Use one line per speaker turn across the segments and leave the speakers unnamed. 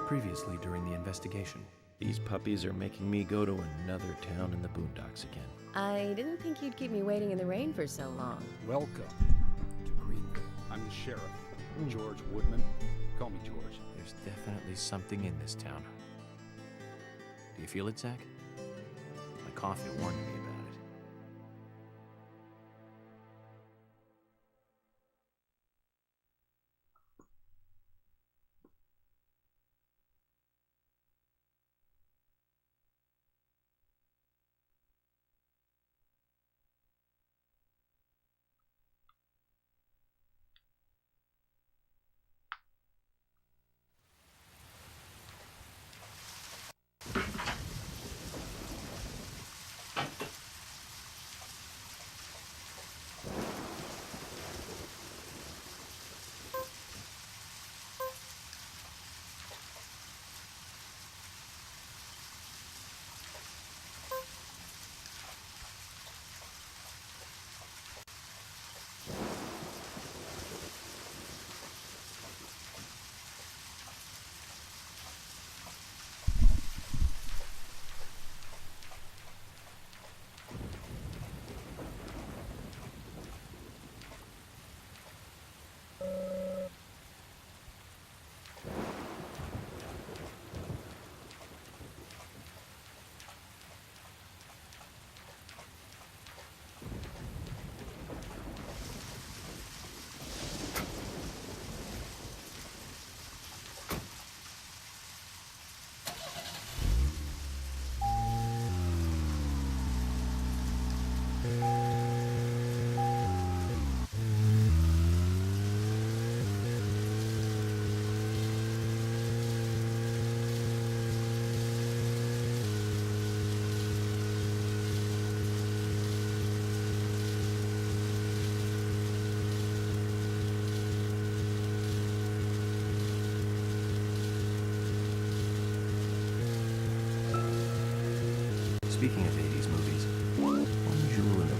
previously during the investigation.
These puppies are making me go to another town in the boondocks again.
I didn't think you'd keep me waiting in the rain for so long.
Welcome to Greenville. I'm the sheriff, George Woodman. Call me George.
There's definitely something in this town. Do you feel it, Zach? My coffee warned me about it. Speaking of 80s movies, one jewel in the...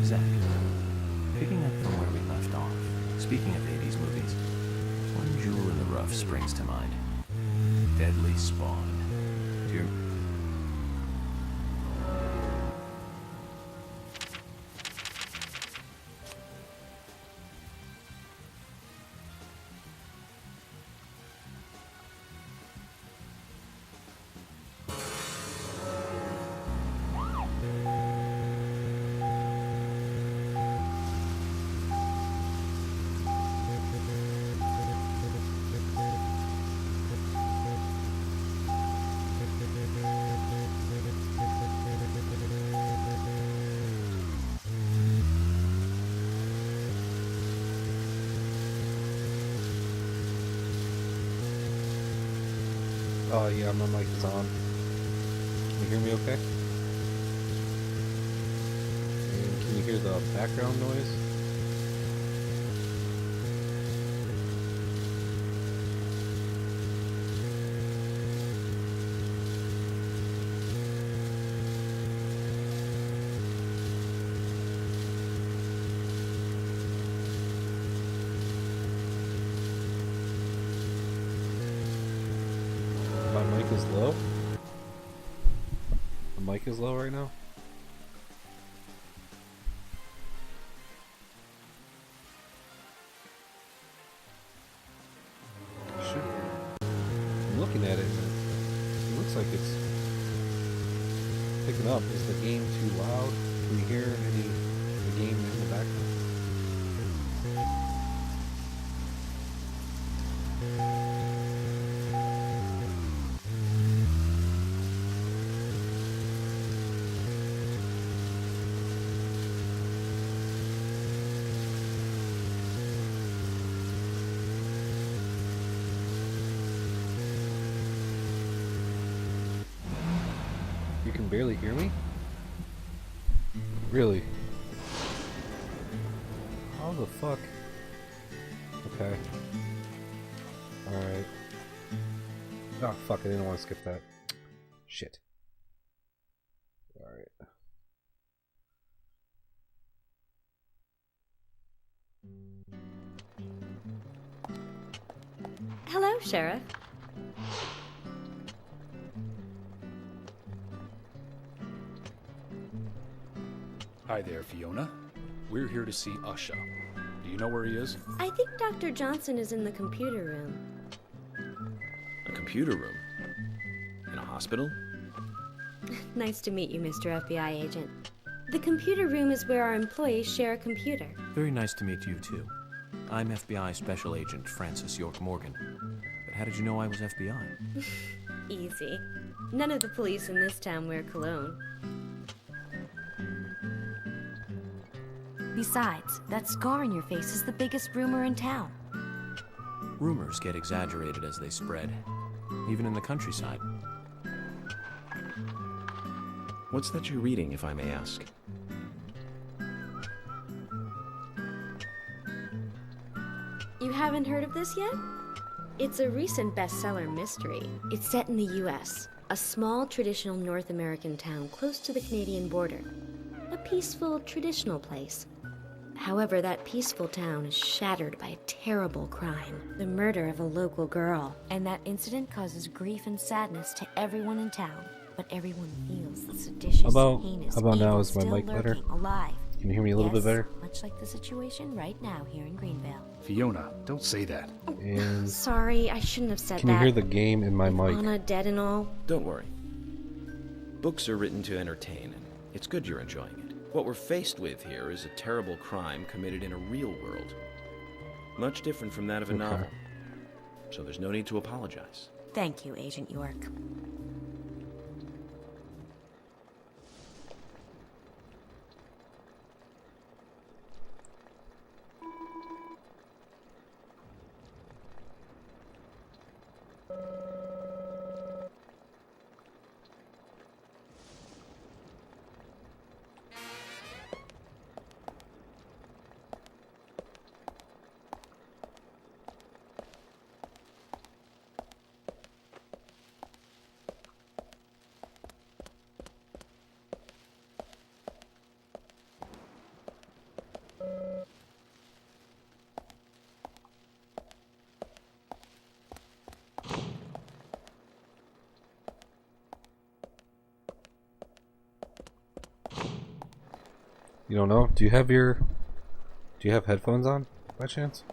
Zach, picking up from where we left off, speaking of 80s movies, one jewel in the rough springs to mind. Deadly Spawn. Do you...
Oh yeah, my mic is on. Can you hear me okay? And can you hear the background noise? My mic is low. The mic is low right now. Should. I'm looking at it and it looks like it's picking up. Is the game too loud? Can you hear the game in the background? barely hear me? Really? How the fuck? Okay. Alright. Oh fuck, I didn't want to skip that. Shit. Alright.
Hello, Sheriff.
Hi there, Fiona. We're here to see Usha. Do you know where he is?
I think Dr. Johnson is in the computer room.
A computer room? In a hospital?
Nice to meet you, Mr. FBI agent. The computer room is where our employees share a computer.
Very nice to meet you, too. I'm FBI Special Agent Francis York Morgan. But how did you know I was FBI?
Easy. None of the police in this town wear cologne.
Besides, that scar on your face is the biggest rumor in town.
Rumors get exaggerated as they spread, even in the countryside.
What's that you're reading, if I may ask?
You haven't heard of this yet? It's a recent bestseller mystery. It's set in the US, a small traditional North American town close to the Canadian border. A peaceful, traditional place. However, that peaceful town is shattered by a terrible crime. The murder of a local girl.
And that incident causes grief and sadness to everyone in town. But everyone feels the seditious, heinous
how about now?
evil
Is my
still
mic better?
lurking alive.
Can you hear me a little bit better?
Much like the situation right now here in Greenvale.
Fiona, don't say that.
And
Sorry, I shouldn't have said
can
that.
you hear the game in my mic?
Anna dead and all.
Don't worry. Books are written to entertain, and it's good you're enjoying it. What we're faced with here is a terrible crime committed in a real world. Much different from that of a novel. So there's no need to apologize.
Thank you, Agent York.
You don't know? Do you have headphones on by chance?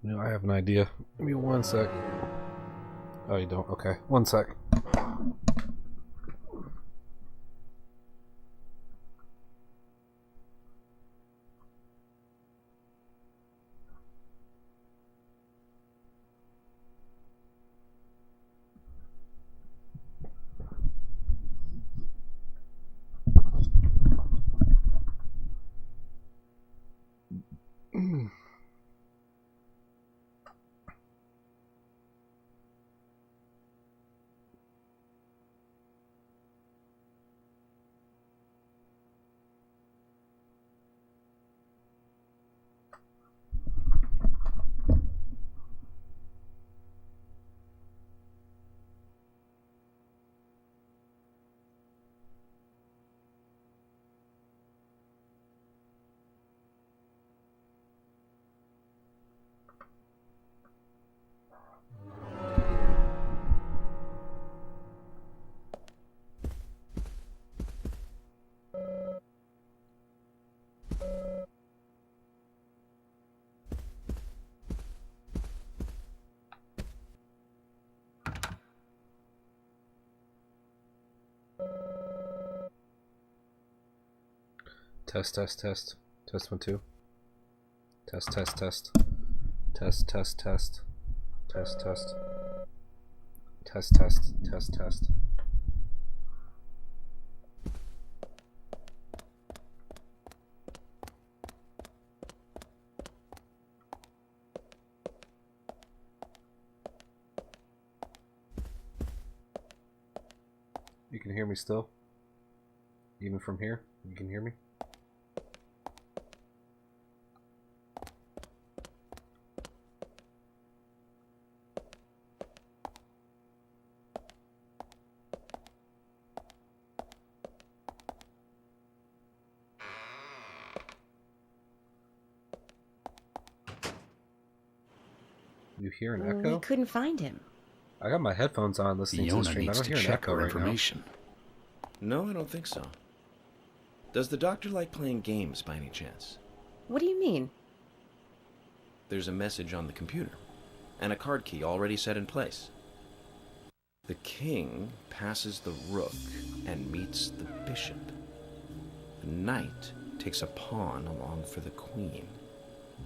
No, I have an idea. Give me one sec. Oh, you don't? Okay. One sec. Test, test, test. Test 1, 2. Test, test, test. Test, test, test. Test, test. Test, test, test, test. You can hear me still? Even from here? You can hear me? You hear an echo?
We couldn't find him.
I got my headphones on listening to the stream. I don't hear an echo right now.
No, I don't think so. Does the doctor like playing games by any chance?
What do you mean?
There's a message on the computer, and a card key already set in place. The king passes the rook and meets the bishop. The knight takes a pawn along for the queen.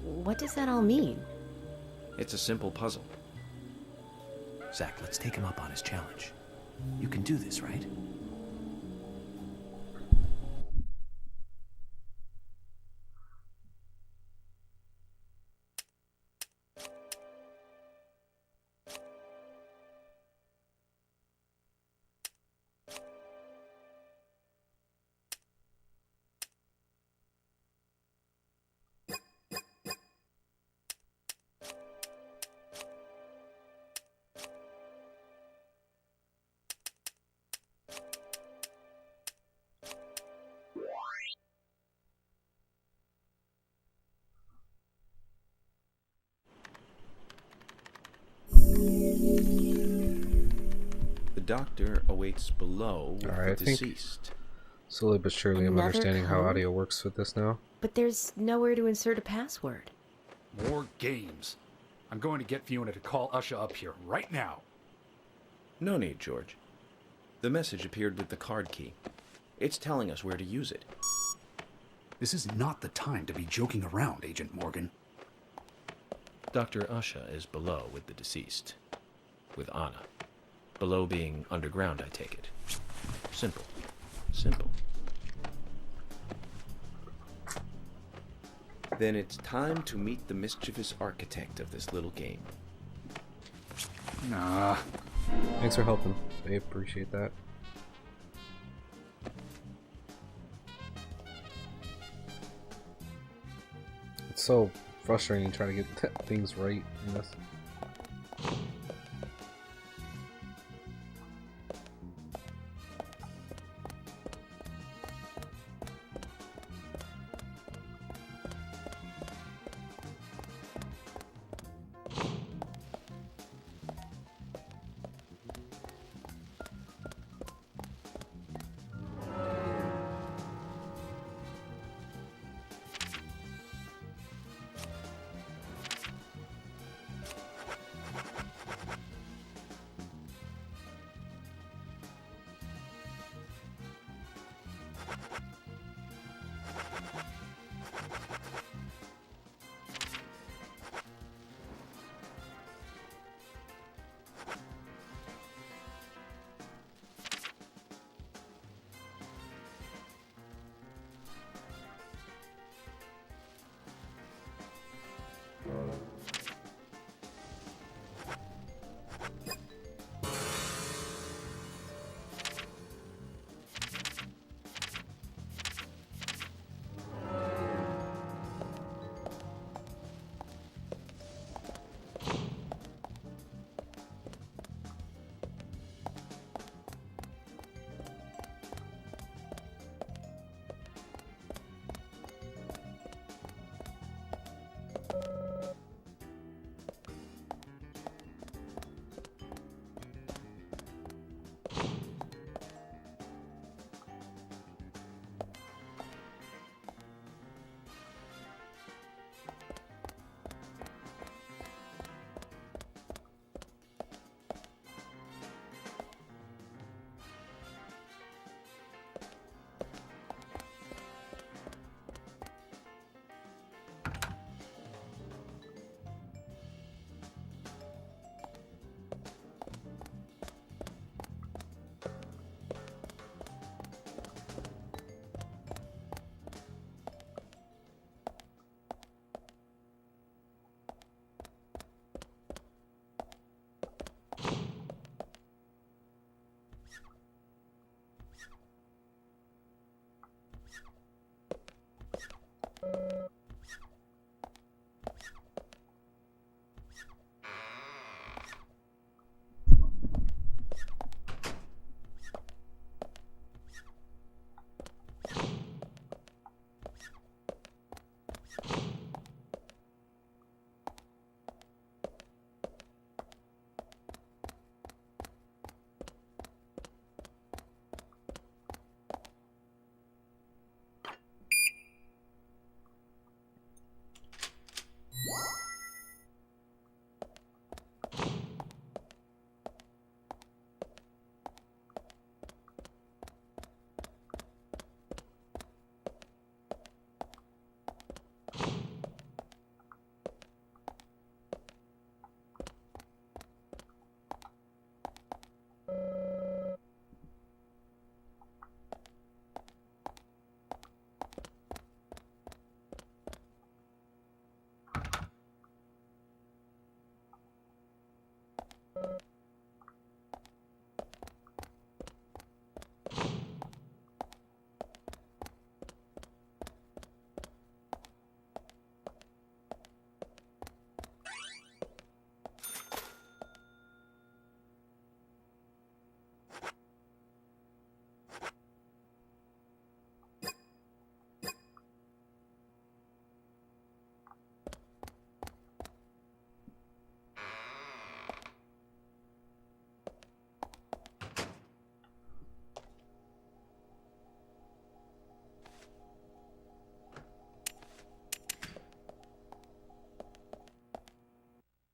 What does that all mean?
It's a simple puzzle.
Zach, let's take him up on his challenge. You can do this, right?
The doctor awaits below with
Alright,
the
I think
deceased.
slowly but surely I'm
Another
understanding how
code?
audio works with this now.
But there's nowhere to insert a password.
More games. I'm going to get Fiona to call Usha up here right now.
No need, George. The message appeared with the card key. It's telling us where to use it.
This is not the time to be joking around, Agent Morgan.
Dr. Usha is below with the deceased. With Anna. Below being underground, I take it. Simple. Simple. Then it's time to meet the mischievous architect of this little game.
Nah.
Thanks for helping. I appreciate that. It's so frustrating trying to get things right in this.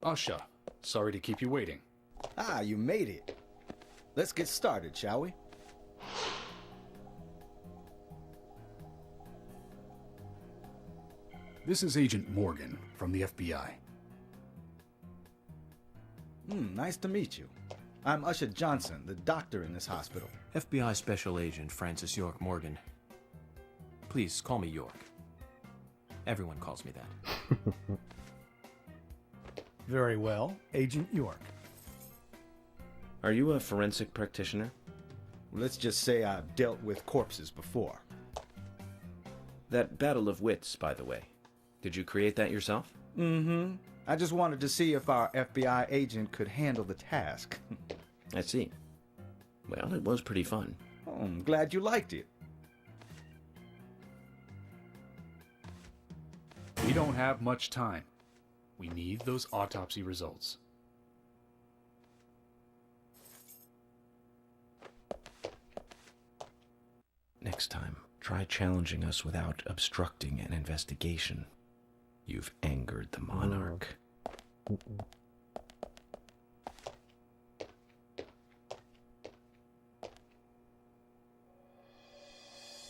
Usha, sorry to keep you waiting.
Ah, you made it. Let's get started, shall we?
This is Agent Morgan from the FBI.
Nice to meet you. I'm Usha Johnson, the doctor in this hospital.
FBI Special Agent Francis York Morgan. Please call me York. Everyone calls me that.
Very well, Agent York.
Are you a forensic practitioner?
Let's just say I've dealt with corpses before.
That battle of wits, by the way. Did you create that yourself?
Mm-hmm. I just wanted to see if our FBI agent could handle the task.
I see. Well, it was pretty fun.
Oh, I'm glad you liked it.
We don't have much time. We need those autopsy results.
Next time, try challenging us without obstructing an investigation. You've angered the monarch.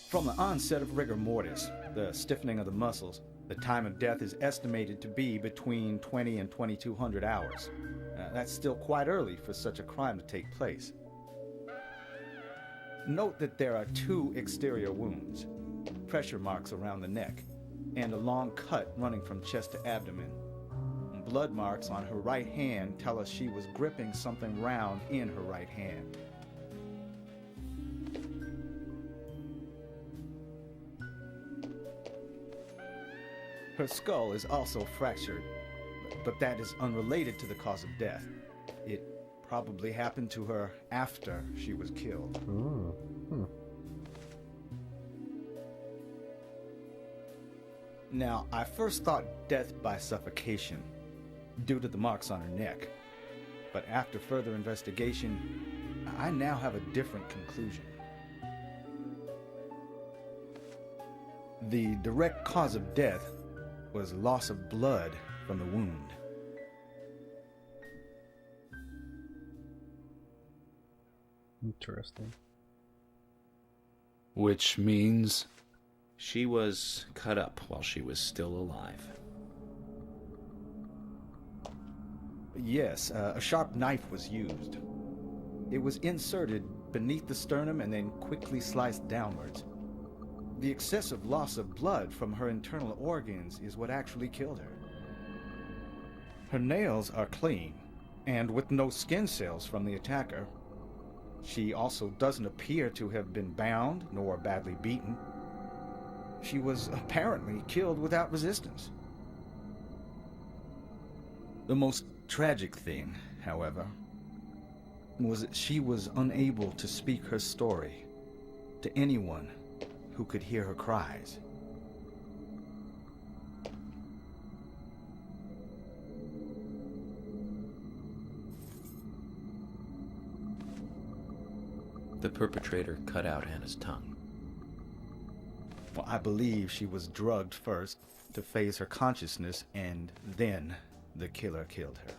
From the onset of rigor mortis, the stiffening of the muscles, the time of death is estimated to be between 20 and 2200 hours. That's still quite early for such a crime to take place. Note that there are 2 exterior wounds, pressure marks around the neck, and a long cut running from chest to abdomen. Blood marks on her right hand tell us she was gripping something round in her right hand. Her skull is also fractured, but that is unrelated to the cause of death. It probably happened to her after she was killed. Now, I first thought death by suffocation, due to the marks on her neck. But after further investigation, I now have a different conclusion. The direct cause of death was loss of blood from the wound.
Interesting.
Which means...
She was cut up while she was still alive.
Yes, a sharp knife was used. It was inserted beneath the sternum and then quickly sliced downwards. The excessive loss of blood from her internal organs is what actually killed her. Her nails are clean, and with no skin cells from the attacker. She also doesn't appear to have been bound nor badly beaten. She was apparently killed without resistance. The most tragic thing, however, was that she was unable to speak her story to anyone who could hear her cries.
The perpetrator cut out Anna's tongue.
Well, I believe she was drugged first to phase her consciousness, and then the killer killed her.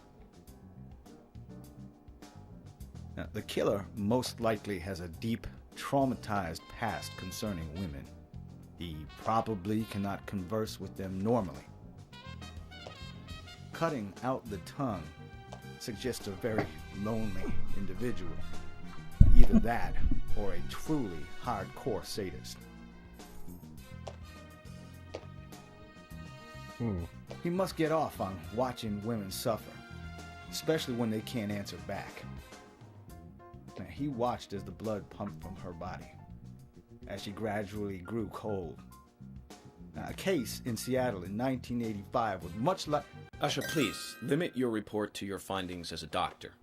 Now, the killer most likely has a deep, traumatized past concerning women. He probably cannot converse with them normally. Cutting out the tongue suggests a very lonely individual. Either that, or a truly hardcore sadist. He must get off on watching women suffer, especially when they can't answer back. Now, he watched as the blood pumped from her body, as she gradually grew cold. Now, a case in Seattle in 1985 was much like...
Usha, please, limit your report to your findings as a doctor.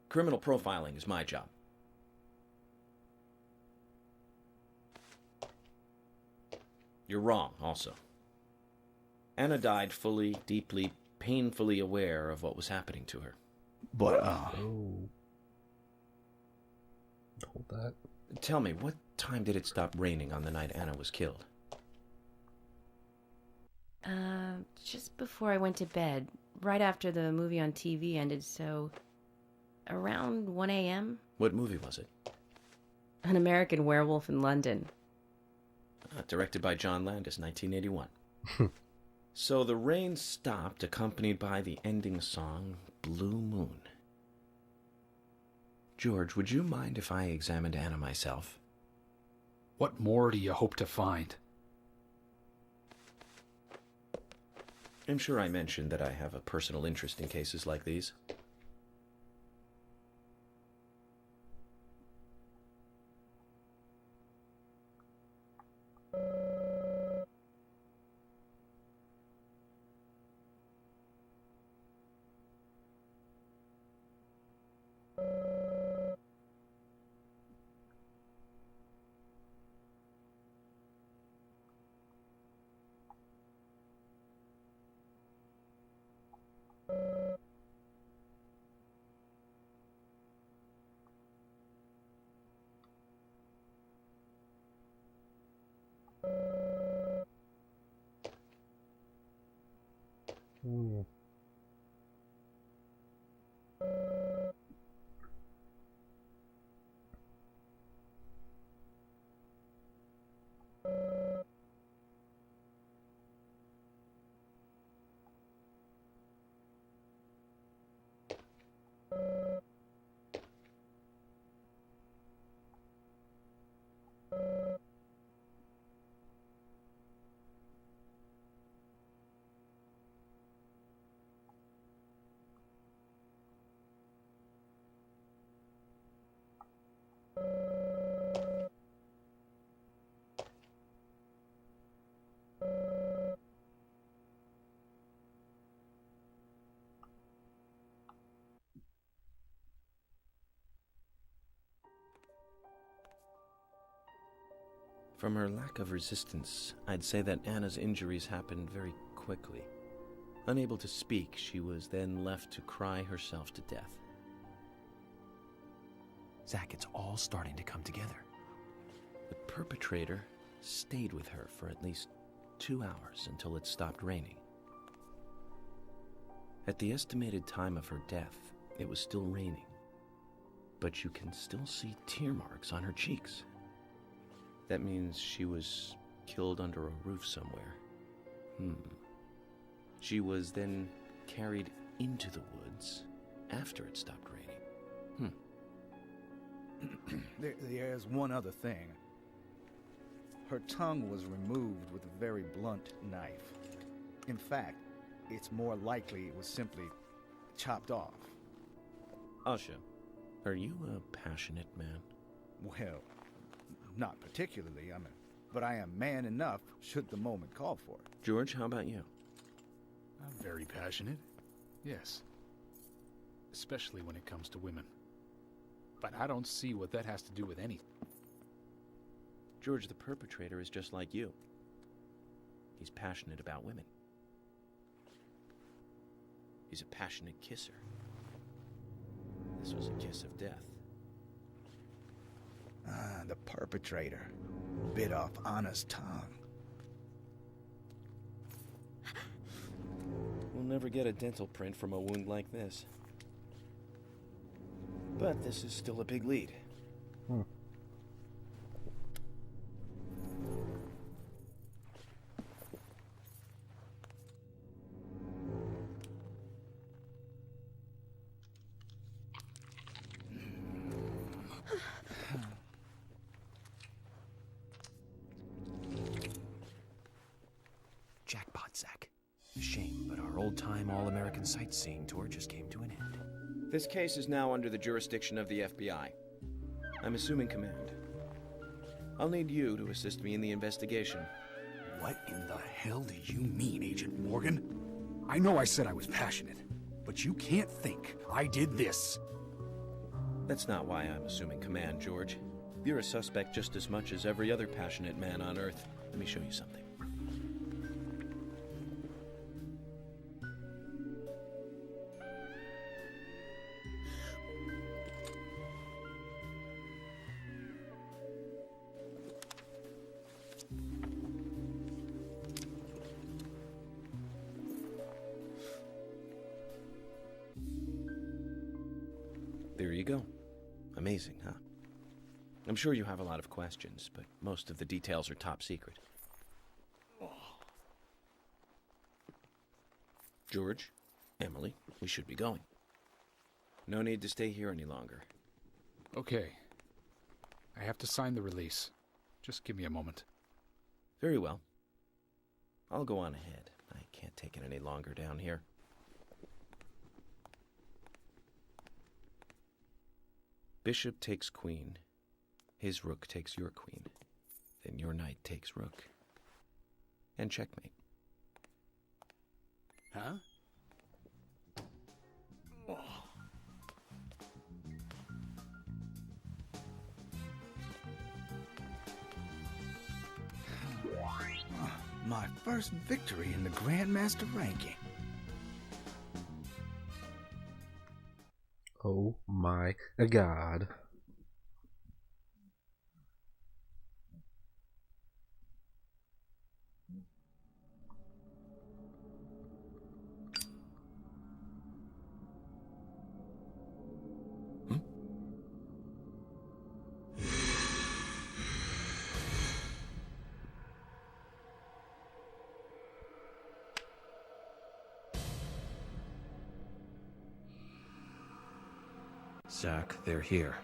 Criminal profiling is my job. You're wrong, also. Anna died fully, deeply, painfully aware of what was happening to her.
But,
Hold that.
Tell me, what time did it stop raining on the night Anna was killed?
Just before I went to bed, right after the movie on TV ended, so around 1 a.m.?
What movie was it?
An American Werewolf in London.
Directed by John Landis, 1981. So the rain stopped, accompanied by the ending song, Blue Moon. George, would you mind if I examined Anna myself?
What more do you hope to find?
I'm sure I mentioned that I have a personal interest in cases like these. From her lack of resistance, I'd say that Anna's injuries happened very quickly. Unable to speak, she was then left to cry herself to death.
Zach, it's all starting to come together.
The perpetrator stayed with her for at least 2 hours until it stopped raining. At the estimated time of her death, it was still raining, but you can still see tear marks on her cheeks. That means she was killed under a roof somewhere. She was then carried into the woods after it stopped raining.
There's one other thing. Her tongue was removed with a very blunt knife. In fact, it's more likely it was simply chopped off.
Asha, are you a passionate man?
Well, not particularly, but I am man enough should the moment call for it.
George, how about you?
I'm very passionate. Yes. Especially when it comes to women. But I don't see what that has to do with anything.
George, the perpetrator is just like you. He's passionate about women. He's a passionate kisser. This was a kiss of death.
The perpetrator bit off Anna's tongue.
We'll never get a dental print from a wound like this. But this is still a big lead.
Jackpot, Zach. A shame, but our old-time all-American sightseeing tour just came to an end.
This case is now under the jurisdiction of the FBI. I'm assuming command. I'll need you to assist me in the investigation.
What in the hell do you mean, Agent Morgan? I know I said I was passionate, but you can't think I did this.
That's not why I'm assuming command, George. You're a suspect just as much as every other passionate man on Earth. Let me show you something. you go. Amazing, huh? I'm sure you have a lot of questions, but most of the details are top secret. George, Emily, we should be going. No need to stay here any longer.
Okay. I have to sign the release. Just give me a moment.
Very well. I'll go on ahead. I can't take it any longer down here. Bishop takes queen. His rook takes your queen. Then your knight takes rook. And checkmate.
Huh?
My first victory in the Grandmaster ranking.
Oh my god.
Zach, they're here.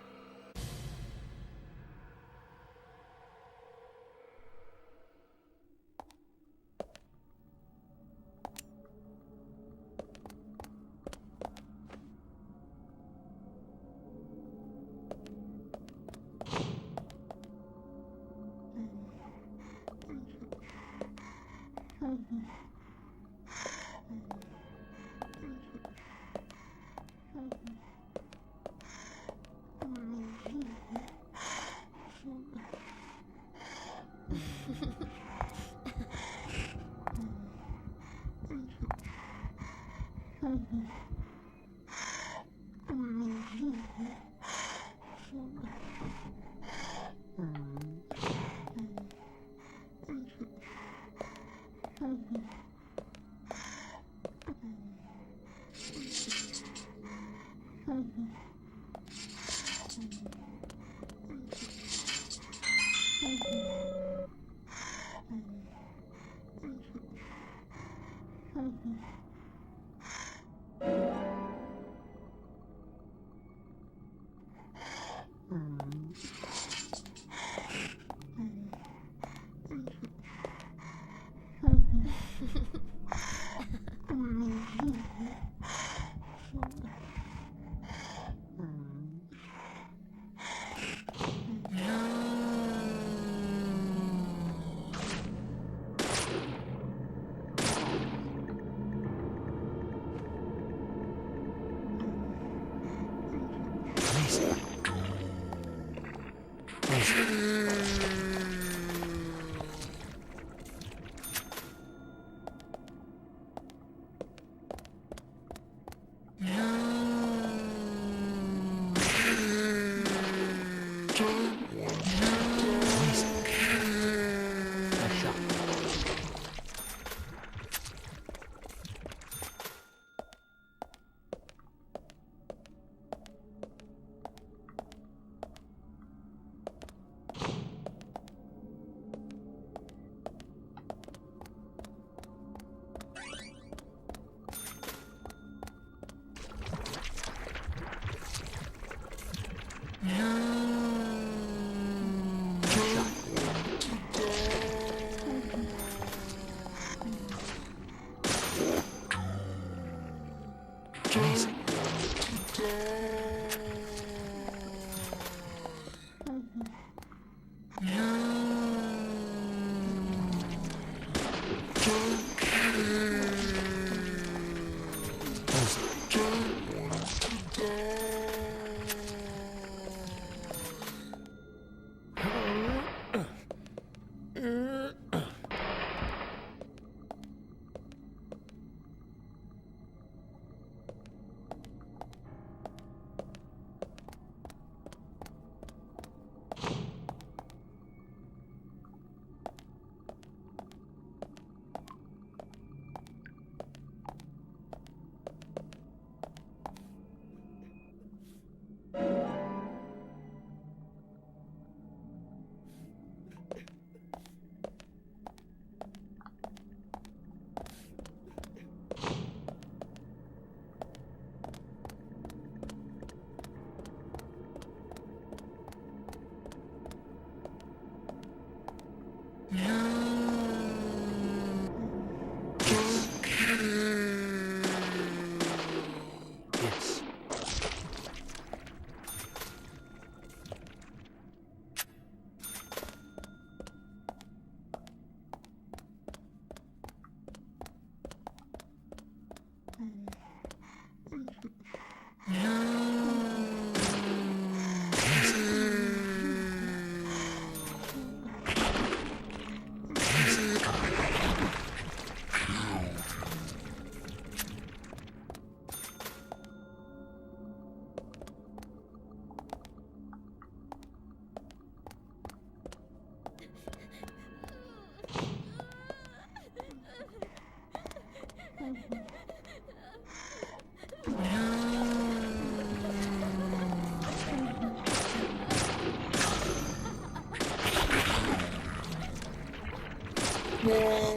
Yes.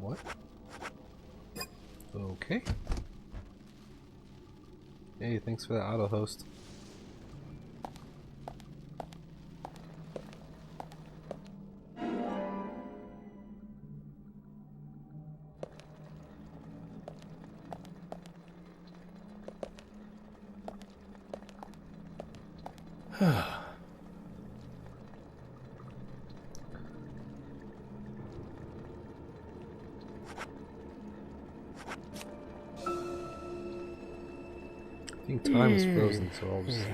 What? Okay. Hey, thanks for that auto host. I think time is frozen, so I'll just...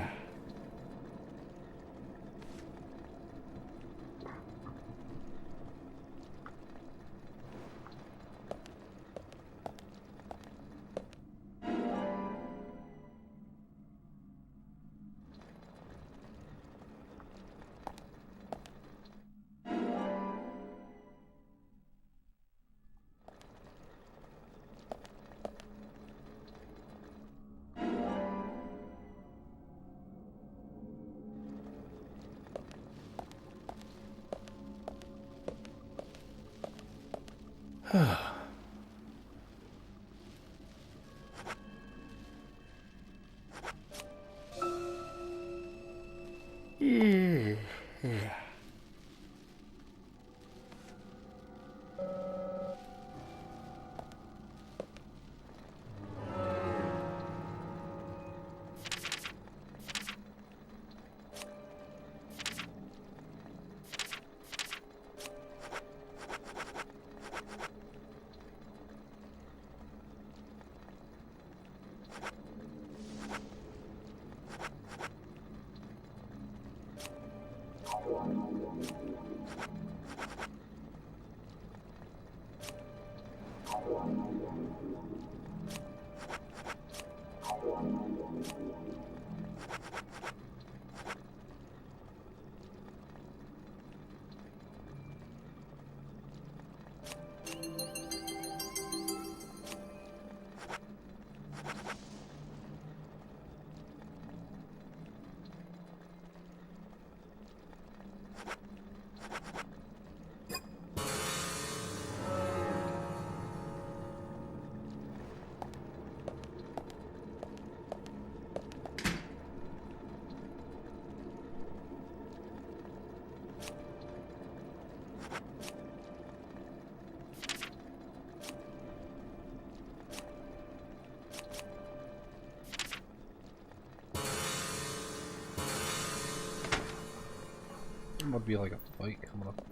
would be like a fight coming up.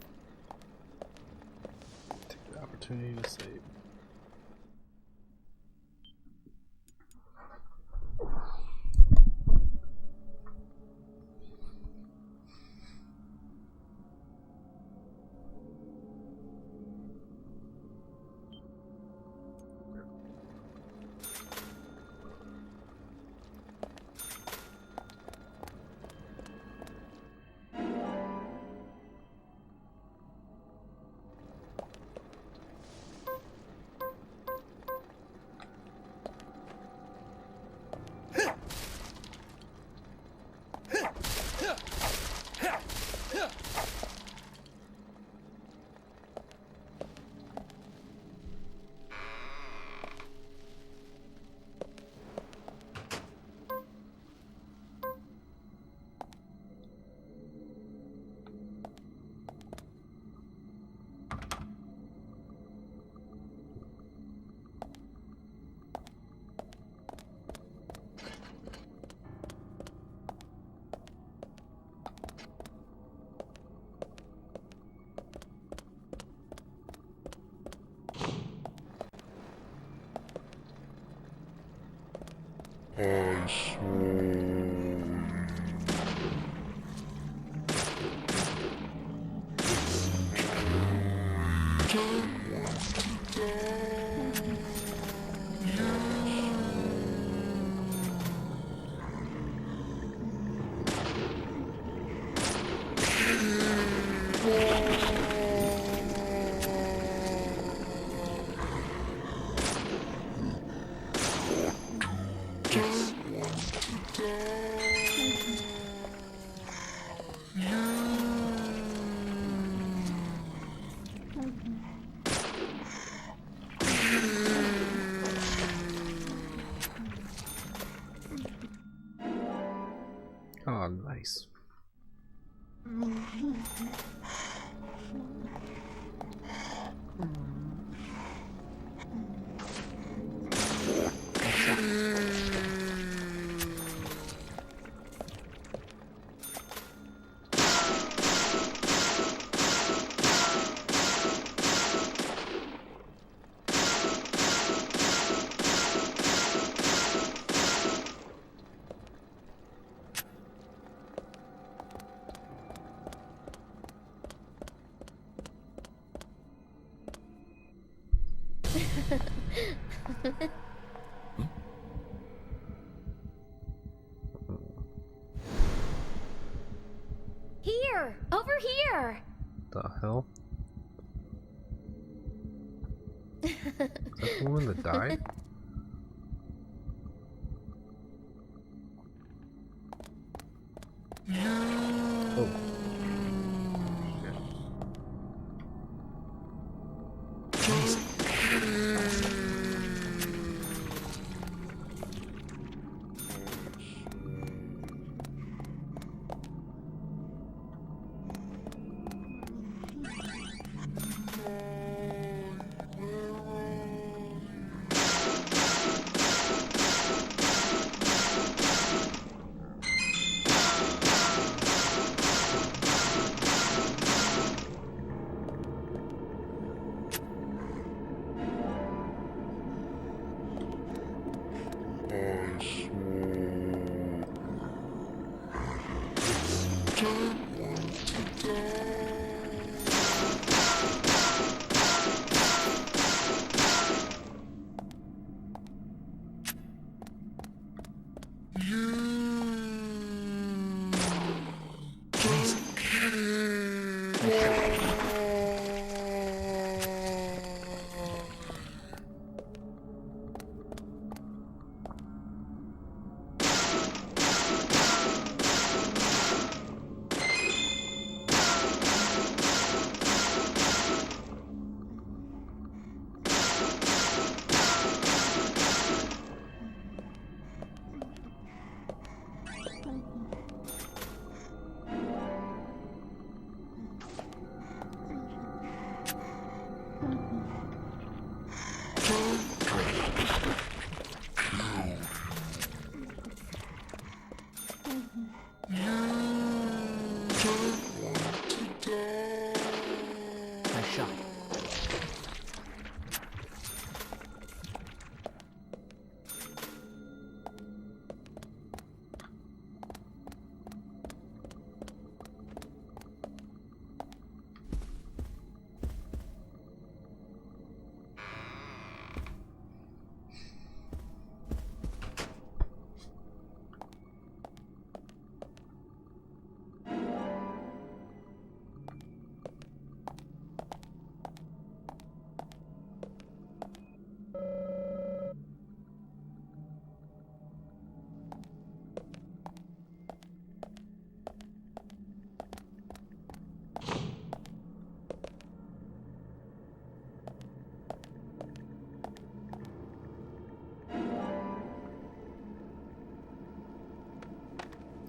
Take the opportunity to save. Oh, nice.
Here! Over here!
The hell? Is that the woman that died? Oh.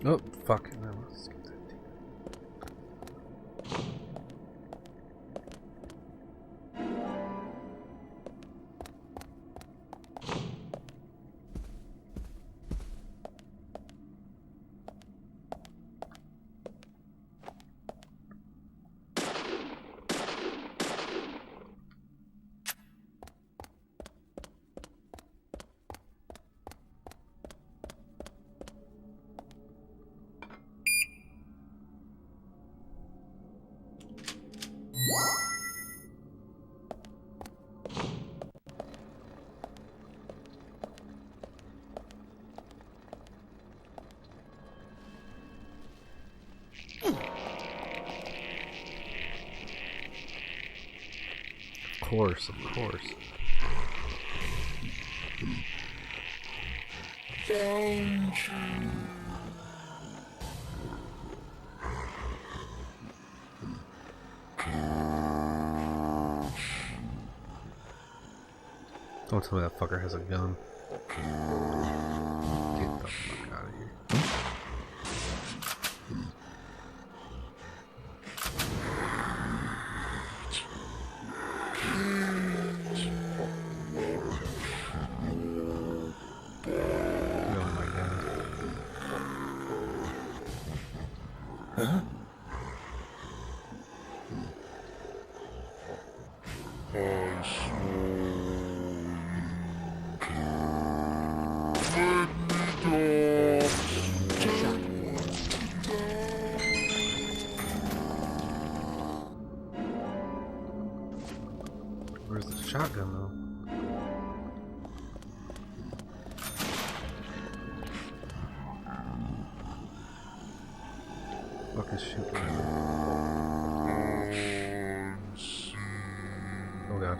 Oh, fuck. No, let's skip that. Of course. Don't tell me that fucker has a gun. Get the fuck out of here. Where's the shotgun though? Fuck is shooting at me? Oh god.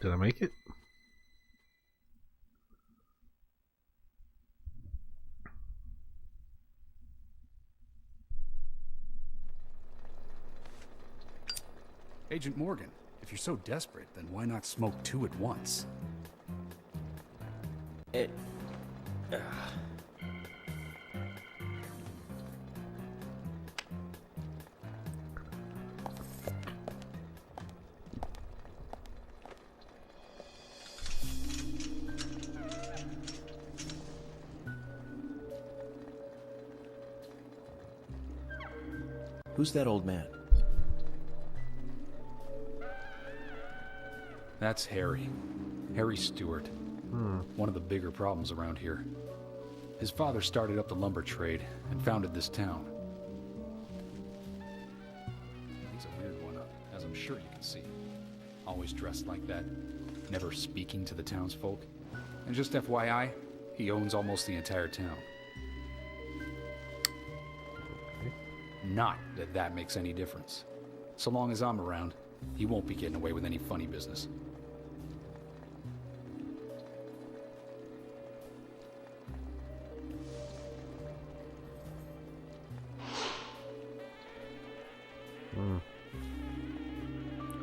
Did I make it?
Agent Morgan, if you're so desperate, then why not smoke two at once?
Who's that old man?
That's Harry. Harry Stewart. One of the bigger problems around here. His father started up the lumber trade and founded this town. He's a weird one, as I'm sure you can see. Always dressed like that, never speaking to the townsfolk. And just FYI, he owns almost the entire town. Not that that makes any difference. So long as I'm around, he won't be getting away with any funny business.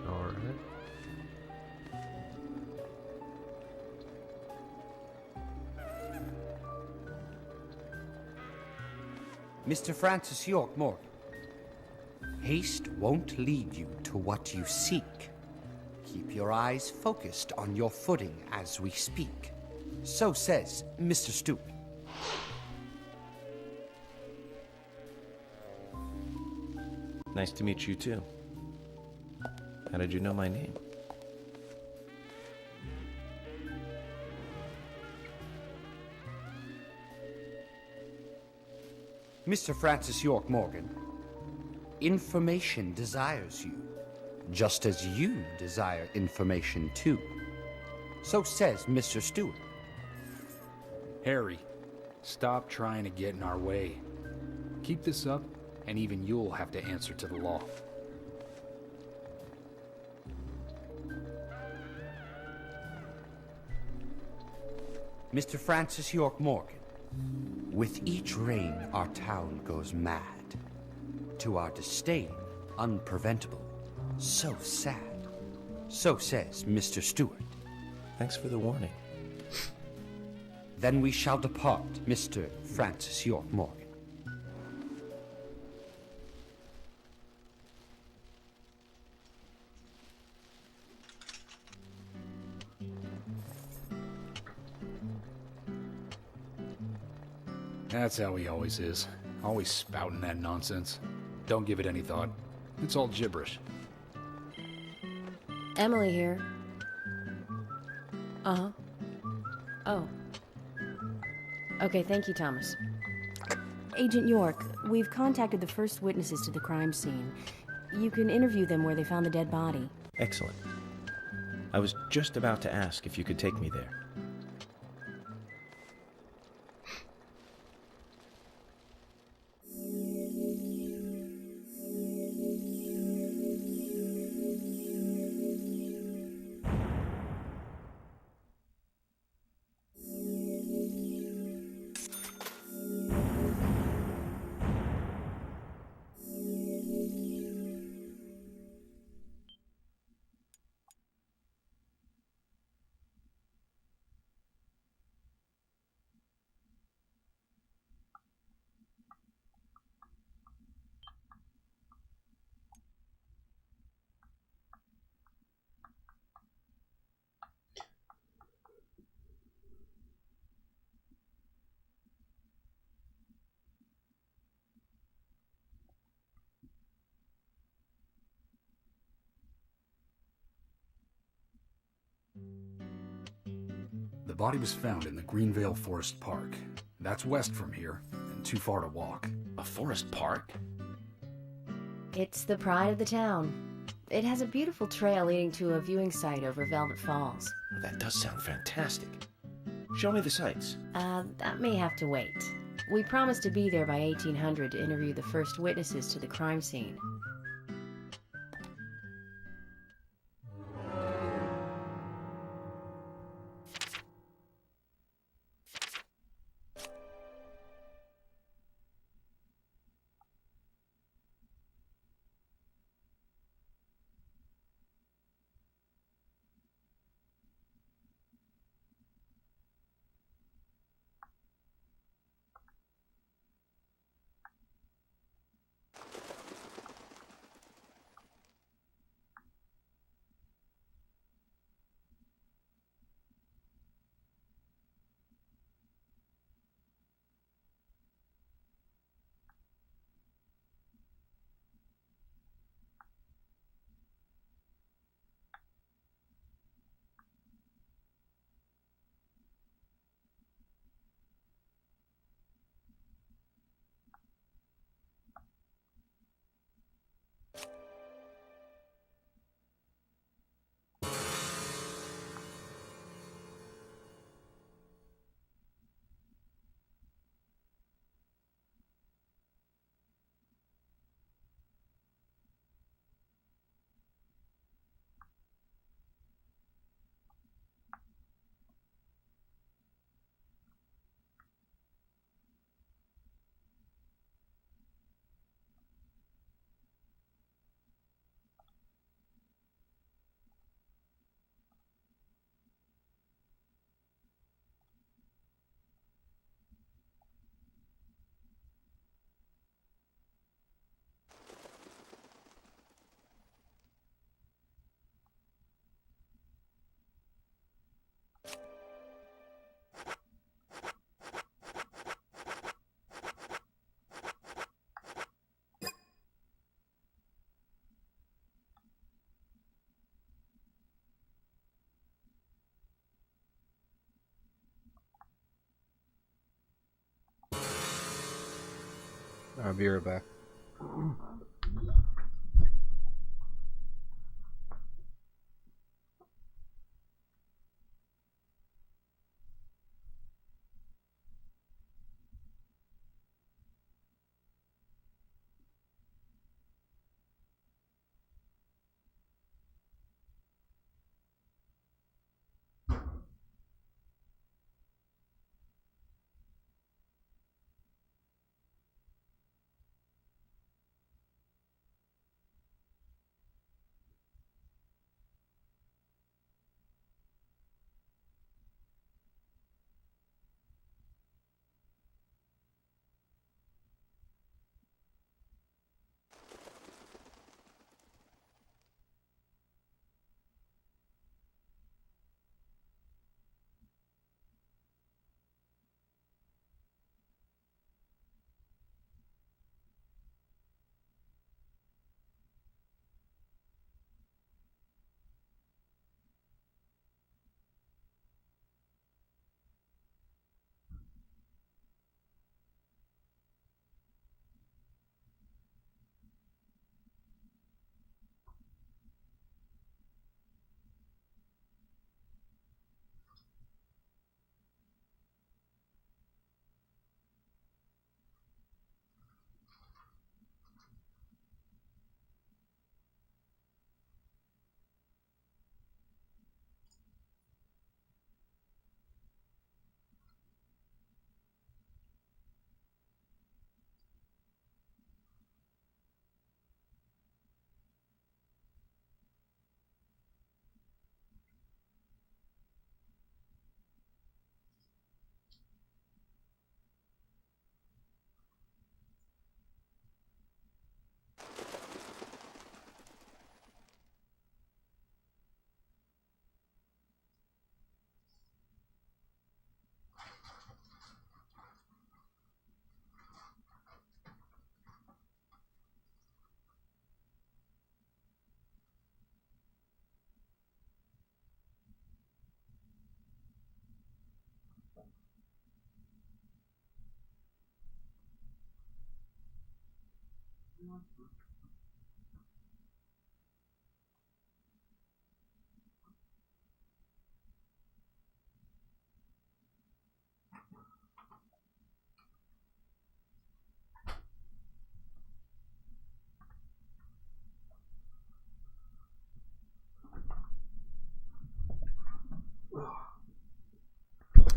Alright.
Mr. Francis York Morgan, haste won't lead you to what you seek. Keep your eyes focused on your footing as we speak. So says Mr. Stewart.
Nice to meet you too. How did you know my name?
Mr. Francis York Morgan, information desires you, just as you desire information too. So says Mr. Stewart.
Harry, stop trying to get in our way. Keep this up, and even you'll have to answer to the law.
Mr. Francis York Morgan, with each reign our town goes mad. To our disdain, unpreventable. So sad. So says Mr. Stewart.
Thanks for the warning.
Then we shall depart, Mr. Francis York Morgan.
That's how he always is. Always spouting that nonsense. Don't give it any thought. It's all gibberish.
Emily here. Uh-huh. Oh. Okay, thank you, Thomas. Agent York, we've contacted the first witnesses to the crime scene. You can interview them where they found the dead body.
Excellent. I was just about to ask if you could take me there.
The body was found in the Greenvale Forest Park. That's west from here, and too far to walk.
A forest park?
It's the pride of the town. It has a beautiful trail leading to a viewing site over Velvet Falls.
That does sound fantastic. Show me the sights.
That may have to wait. We promised to be there by 1800 to interview the first witnesses to the crime scene.
I'll be right back.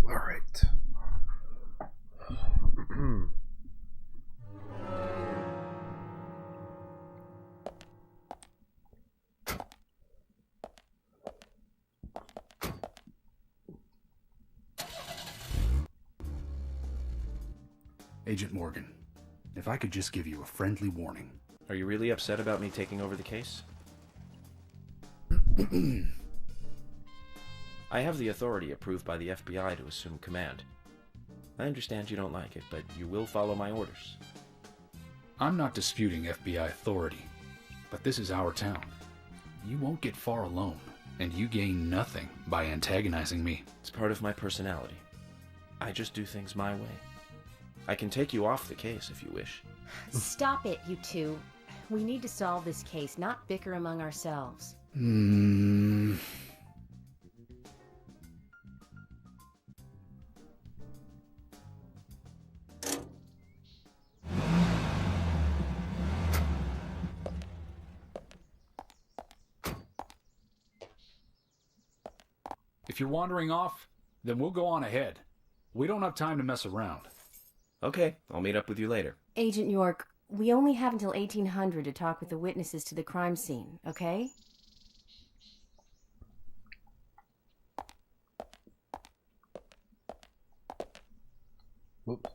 All right.
Agent Morgan, if I could just give you a friendly warning.
Are you really upset about me taking over the case? I have the authority approved by the FBI to assume command. I understand you don't like it, but you will follow my orders.
I'm not disputing FBI authority, but this is our town. You won't get far alone, and you gain nothing by antagonizing me.
It's part of my personality. I just do things my way. I can take you off the case if you wish.
Stop it, you two. We need to solve this case, not bicker among ourselves.
If you're wandering off, then we'll go on ahead. We don't have time to mess around.
Okay, I'll meet up with you later.
Agent York, we only have until 1800 to talk with the witnesses to the crime scene, okay?
Whoops.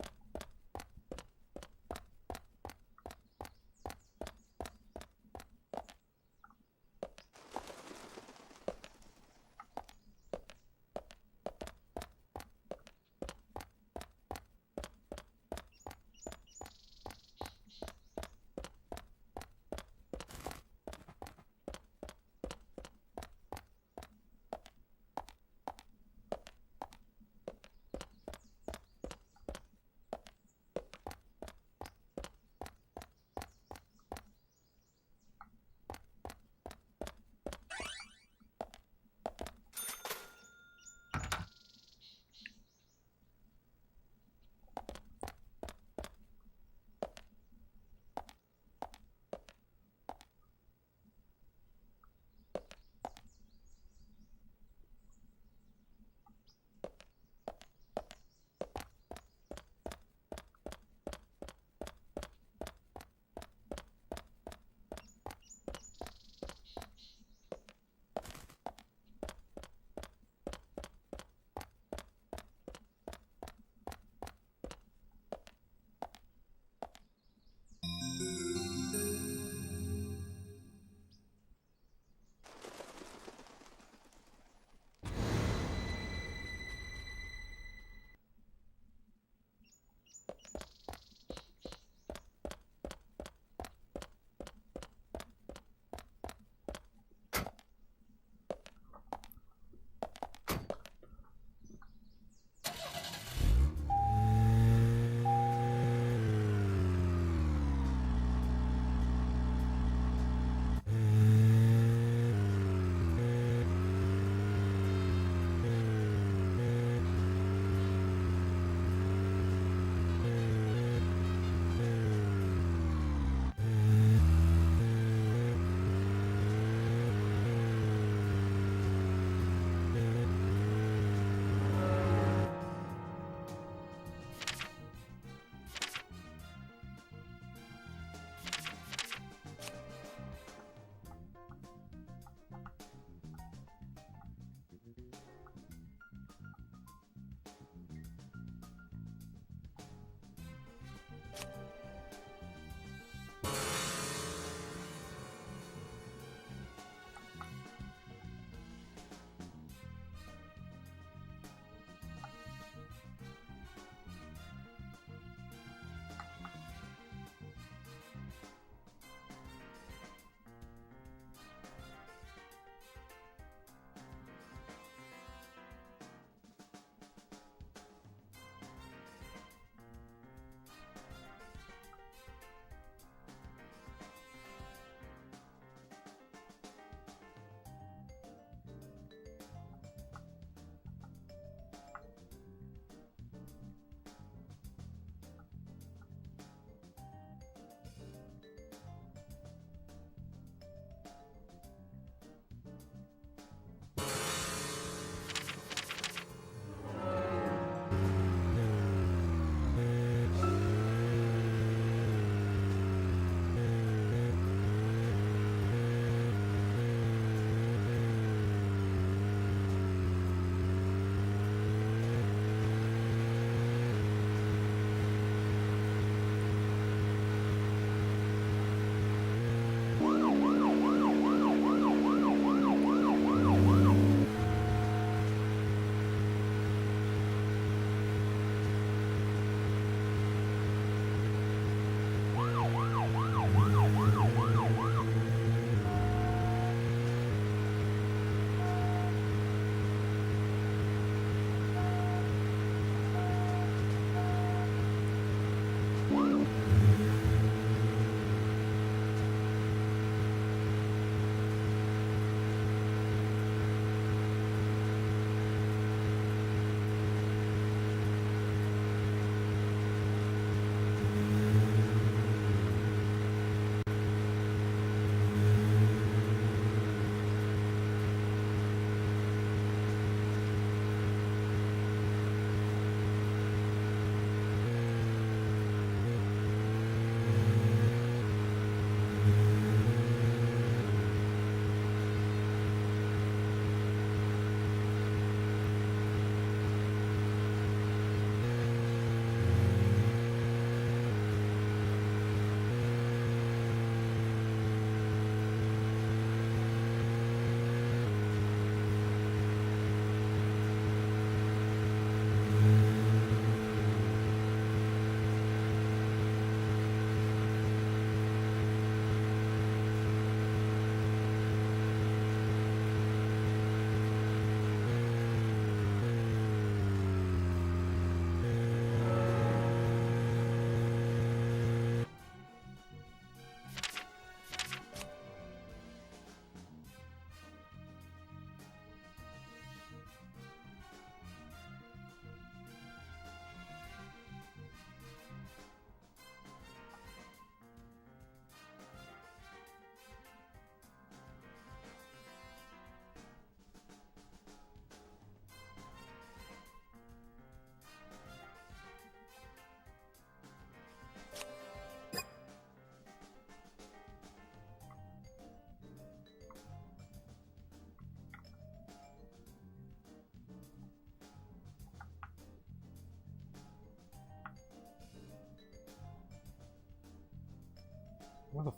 Where the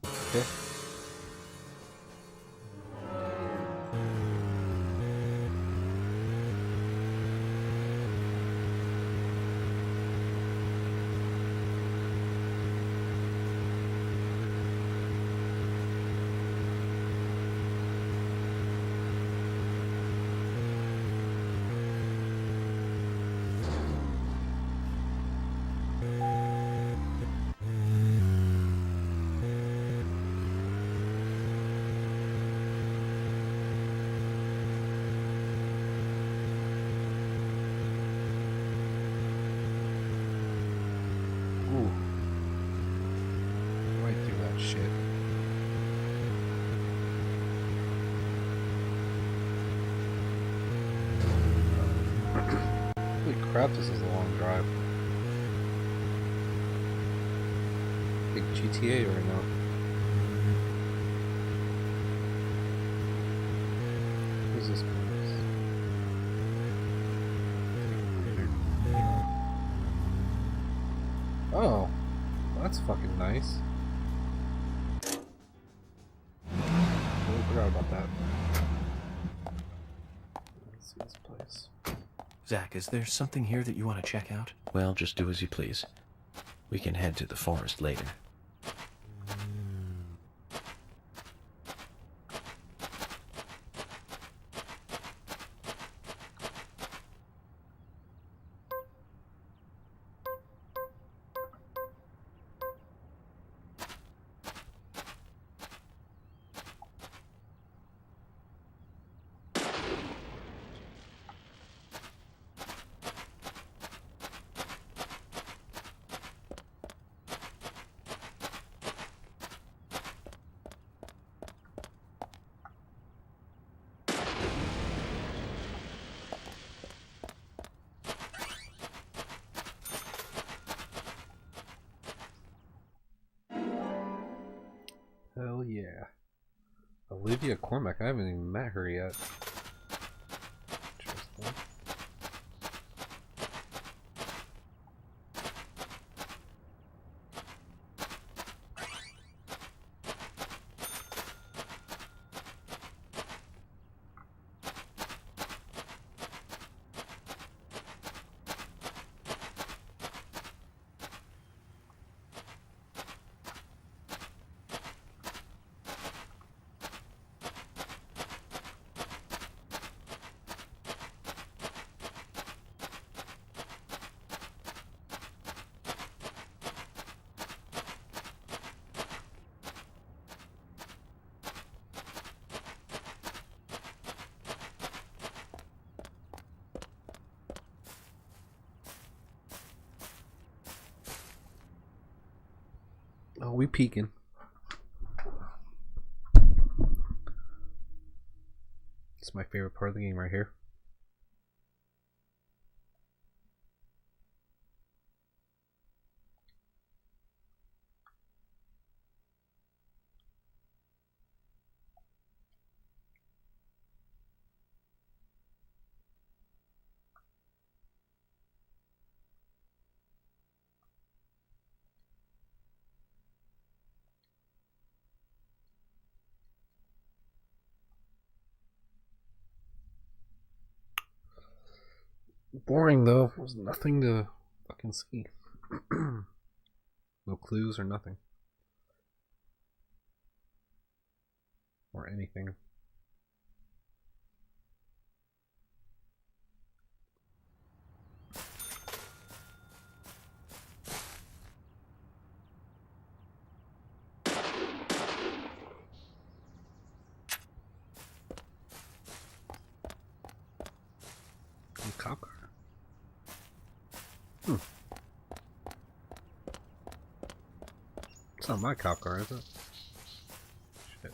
okay. Crap, this is a long drive. Big GTA right now. Who's this place? Oh, that's fucking nice. Totally forgot about that. Let's see this place.
Zach, is there something here that you want to check out?
Well, just do as you please. We can head to the forest later.
Hell yeah. Olivia Cormack, I haven't even met her yet. Interesting. Oh, we peeking. It's my favorite part of the game right here. Boring though. There's nothing to fucking see. No clues or nothing. Or anything. Cop car. It's not my cop car, is it? Shit.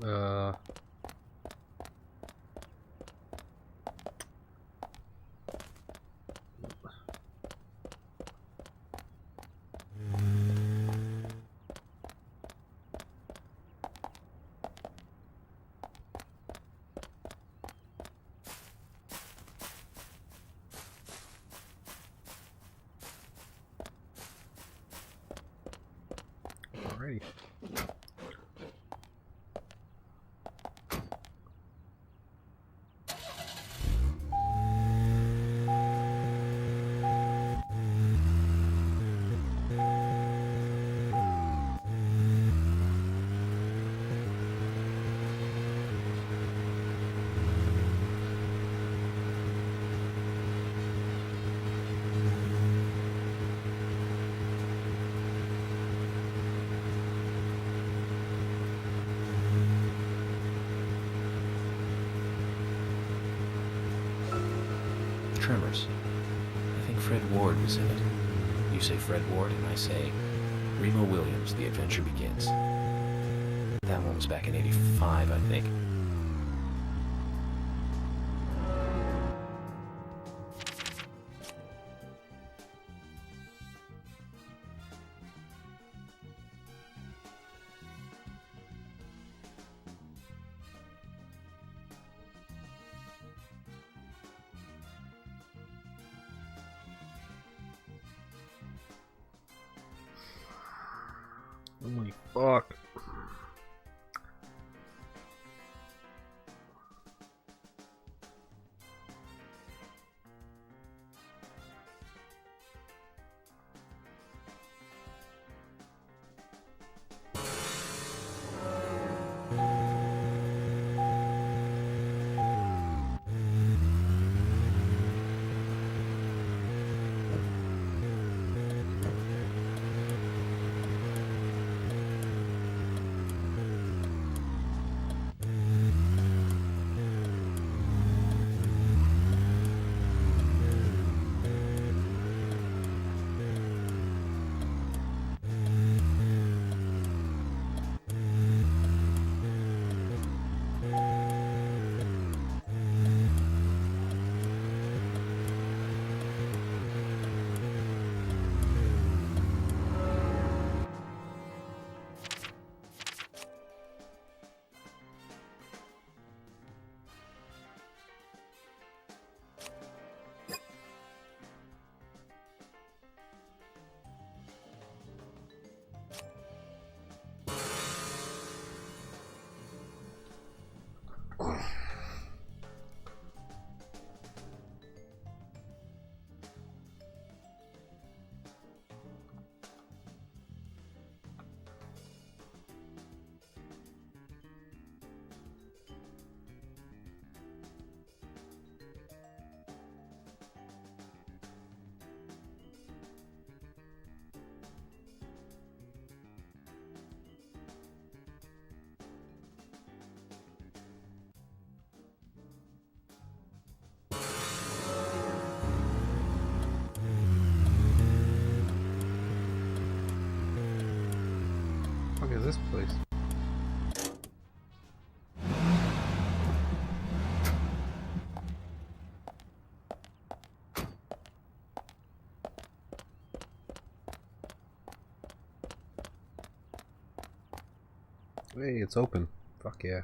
Alrighty.
Tremors. I think Fred Ward was in it. You say Fred Ward, and I say Remo Williams, The Adventure Begins. That one was back in '85, I think.
Holy fuck. What is this place? Hey, it's open. Fuck yeah.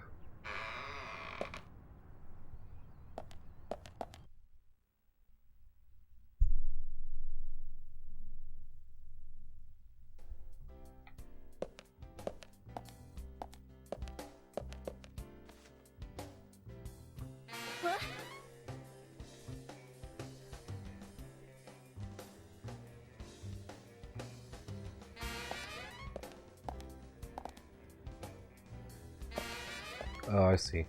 Oh, I see.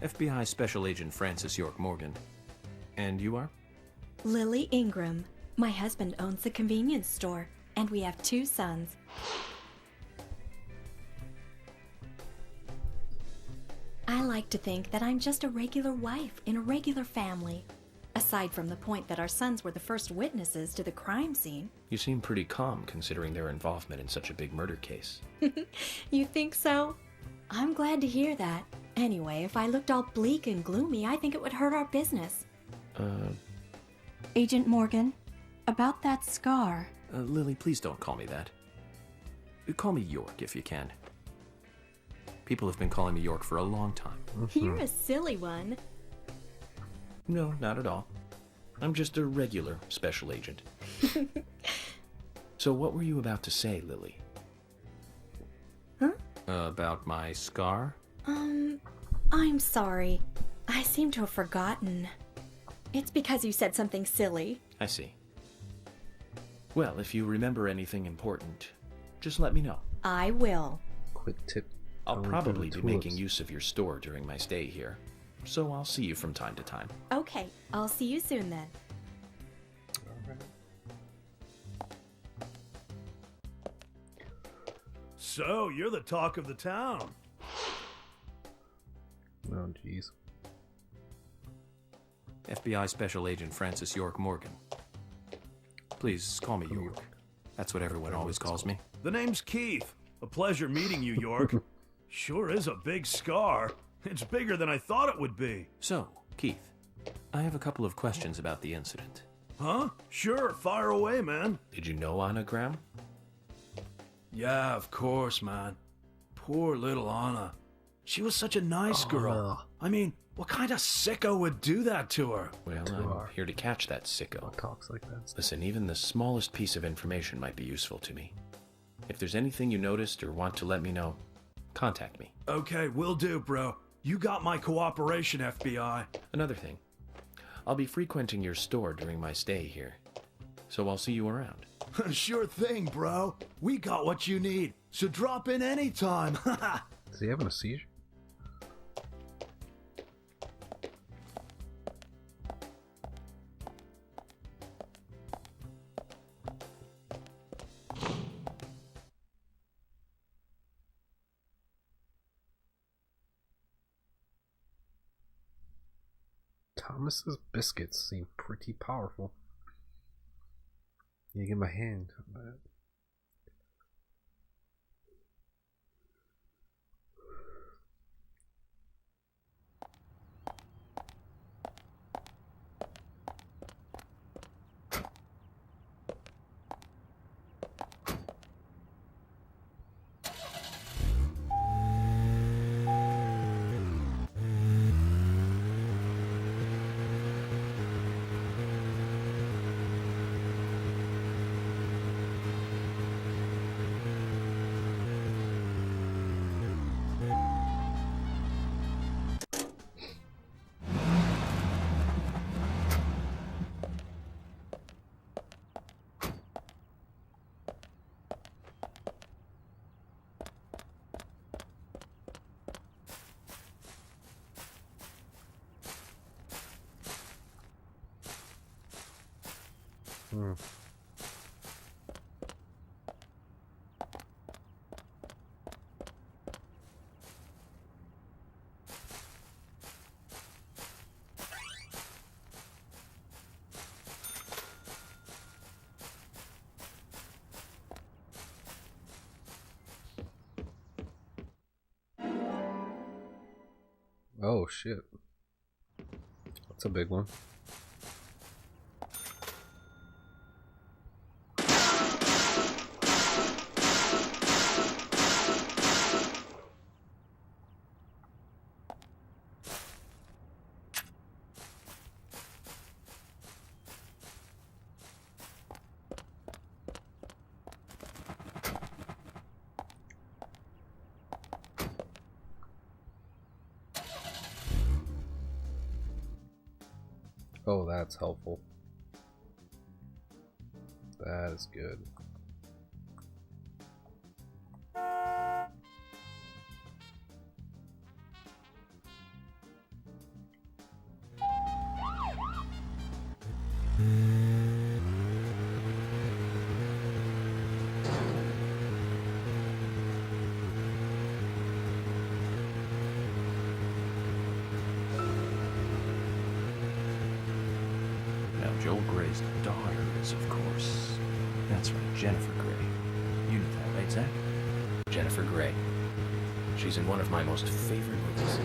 FBI Special Agent Francis York Morgan. And you are?
Lily Ingram. My husband owns a convenience store, and we have 2 sons. I like to think that I'm just a regular wife in a regular family. Aside from the point that our sons were the first witnesses to the crime scene.
You seem pretty calm considering their involvement in such a big murder case.
You think so? I'm glad to hear that. Anyway, if I looked all bleak and gloomy, I think it would hurt our business. Agent Morgan, about that scar.
Lily, please don't call me that. Call me York if you can. People have been calling me York for a long time.
You're a silly one.
No, not at all. I'm just a regular special agent. So what were you about to say, Lily?
Huh?
About my scar?
I'm sorry. I seem to have forgotten. It's because you said something silly.
I see. Well, if you remember anything important, just let me know.
I will.
Quick tip.
I'll probably be making use of your store during my stay here, so I'll see you from time to time.
Okay, I'll see you soon then.
So, you're the talk of the town.
Oh, jeez.
FBI Special Agent Francis York Morgan. Please call me York. That's what everyone always calls me.
The name's Keith. A pleasure meeting you, York. Sure is a big scar. It's bigger than I thought it would be.
So, Keith, I have a couple of questions about the incident.
Huh? Sure, fire away, man.
Did you know Anna Graham?
Yeah, of course, man. Poor little Anna. She was such a nice girl.
No.
I mean, what kind of sicko would do that to her?
Well, I'm here to catch that sicko.
Talks like that.
Listen, even the smallest piece of information might be useful to me. If there's anything you noticed or want to let me know, contact me.
Okay, will do, bro. You got my cooperation, FBI.
Another thing, I'll be frequenting your store during my stay here, so I'll see you around.
Sure thing, bro. We got what you need, so drop in anytime.
Is he having a seizure? Thomas's biscuits seem pretty powerful. You give him a hand. Oh shit. That's a big one. Oh, that's helpful. That is good.
Joel Gray's daughter is, of course... That's right, Jennifer Grey. You knew that, right, Zach?
Jennifer Grey. She's in one of my most favorite movies.